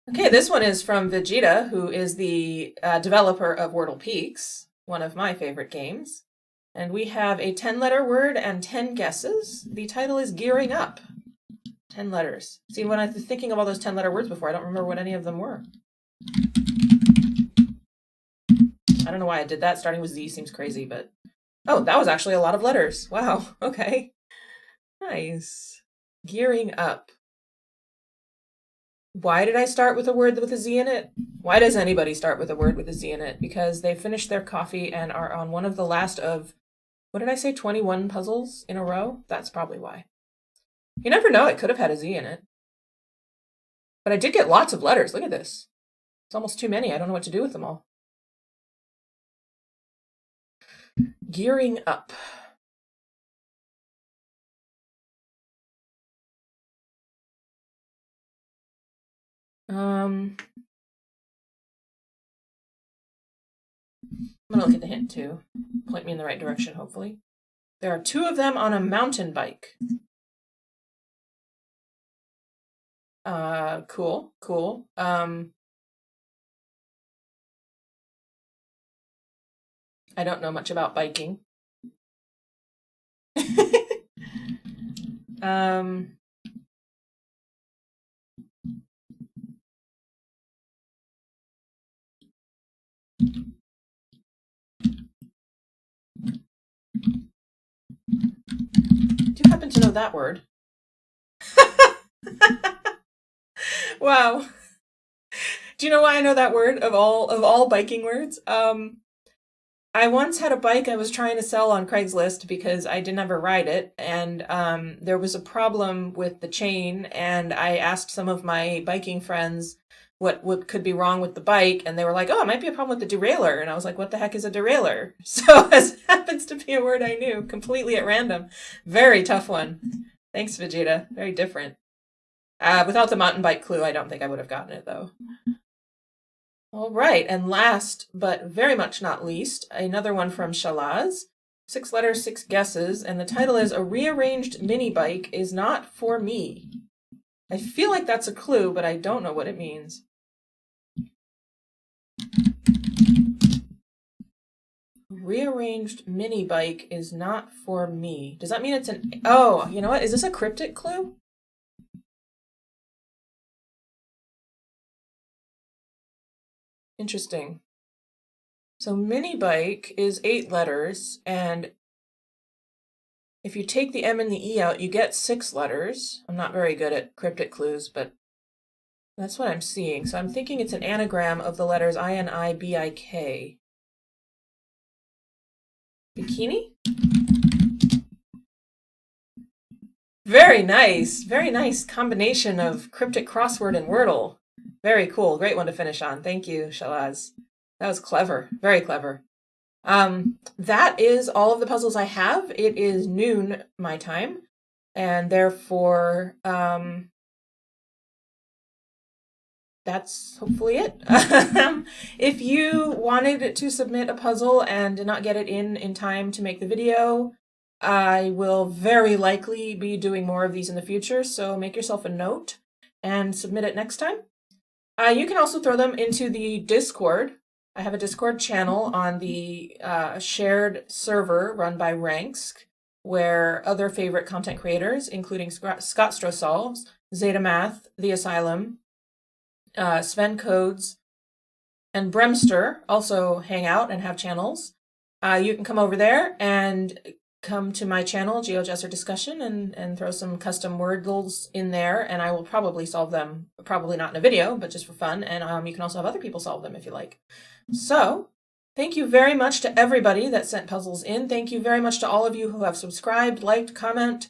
Okay, this one is from Vegeta, who is the developer of Wordle Peaks, one of my favorite games. And we have a 10-letter word and 10 guesses. The title is Gearing Up. 10 letters. See, when I was thinking of all those 10-letter words before, I don't remember what any of them were. I don't know why I did that. Starting with Z seems crazy, but... Oh, that was actually a lot of letters. Wow, okay. Nice. Gearing Up. Why did I start with a word with a Z in it? Why does anybody start with a word with a Z in it? Because they finished their coffee and are on one of the last of, what did I say, 21 puzzles in a row? That's probably why. You never know, it could have had a Z in it. But I did get lots of letters. Look at this. It's almost too many. I don't know what to do with them all. Gearing Up. I'm gonna look at the hint too. Point me in the right direction, hopefully. There are 2 of them on a mountain bike. Cool, cool. I don't know much about biking. Do you happen to know that word? Wow. Do you know why I know that word of all biking words? I once had a bike I was trying to sell on Craigslist because I didn't ever ride it, and there was a problem with the chain, and I asked some of my biking friends what could be wrong with the bike, and they were like, oh, it might be a problem with the derailleur, and I was like, what the heck is a derailleur? So this happens to be a word I knew completely at random. Very tough one. Thanks, Vegeta. Very different. Without the mountain bike clue, I don't think I would have gotten it, though. All right, and last, but very much not least, another one from ShaLaz. 6 letters, 6 guesses, and the title is A Rearranged Mini Bike Is Not For Me. I feel like that's a clue, but I don't know what it means. Rearranged mini bike is not for me. Does that mean it's an... Oh, you know what? Is this a cryptic clue? Interesting. So mini bike is 8 letters, and if you take the M and the E out, you get 6 letters. I'm not very good at cryptic clues, but that's what I'm seeing. So I'm thinking it's an anagram of the letters I-N-I-B-I-K. Bikini? Very nice. Very nice combination of cryptic crossword and Wordle. Very cool. Great one to finish on. Thank you, ShaLaz. That was clever. Very clever. That is all of the puzzles I have. It is noon my time, and therefore that's hopefully it. If you wanted to submit a puzzle and did not get it in time to make the video, I will very likely be doing more of these in the future, so make yourself a note and submit it next time. You can also throw them into the Discord. I have a Discord channel on the shared server run by Rangsk. where other favorite content creators, including Cotreau Solves, Zeta Math, The Asylum, Sven Codes, and Bremster also hang out and have channels. You can come over there and come to my channel, GeoGuessr Discussion, and throw some custom wordles in there, and I will probably solve them, probably not in a video, but just for fun, and you can also have other people solve them if you like. So, thank you very much to everybody that sent puzzles in. Thank you very much to all of you who have subscribed, liked, commented.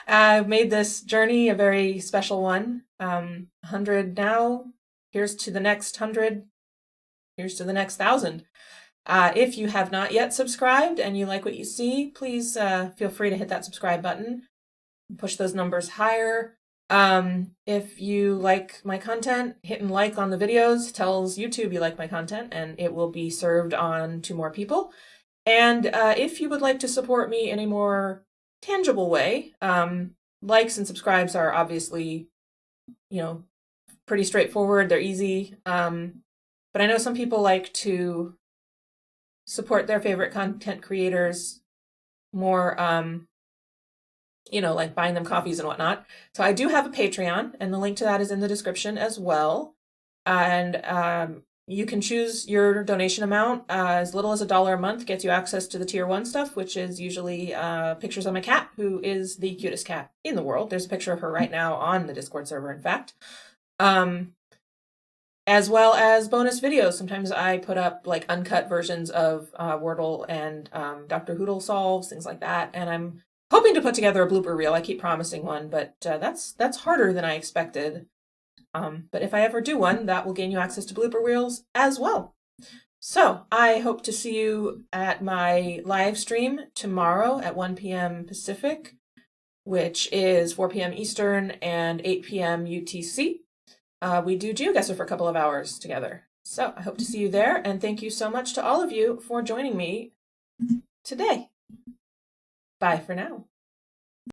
I've made this journey a very special one. 100 now. Here's to the next 100. Here's to the next 1,000. If you have not yet subscribed and you like what you see, please feel free to hit that subscribe button. Push those numbers higher. If you like my content, hitting like on the videos tells YouTube you like my content, and it will be served on to more people. And if you would like to support me in a more tangible way, likes and subscribes are obviously, pretty straightforward. They're easy. But I know some people like to support their favorite content creators more, like buying them coffees and whatnot. So I do have a Patreon, and the link to that is in the description as well. And you can choose your donation amount. As little as $1 a month gets you access to the Tier 1 stuff, which is usually pictures of my cat, who is the cutest cat in the world. There's a picture of her right now on the Discord server, in fact. As well as bonus videos. Sometimes I put up like uncut versions of Wordle and Dr. Hoodle solves, things like that. And I'm hoping to put together a blooper reel. I keep promising one, but that's harder than I expected. But if I ever do one, that will gain you access to blooper reels as well. So I hope to see you at my live stream tomorrow at 1 p.m. Pacific, which is 4 p.m. Eastern and 8 p.m. UTC. We do GeoGuessr for a couple of hours together. So I hope to see you there, and thank you so much to all of you for joining me today. Bye for now.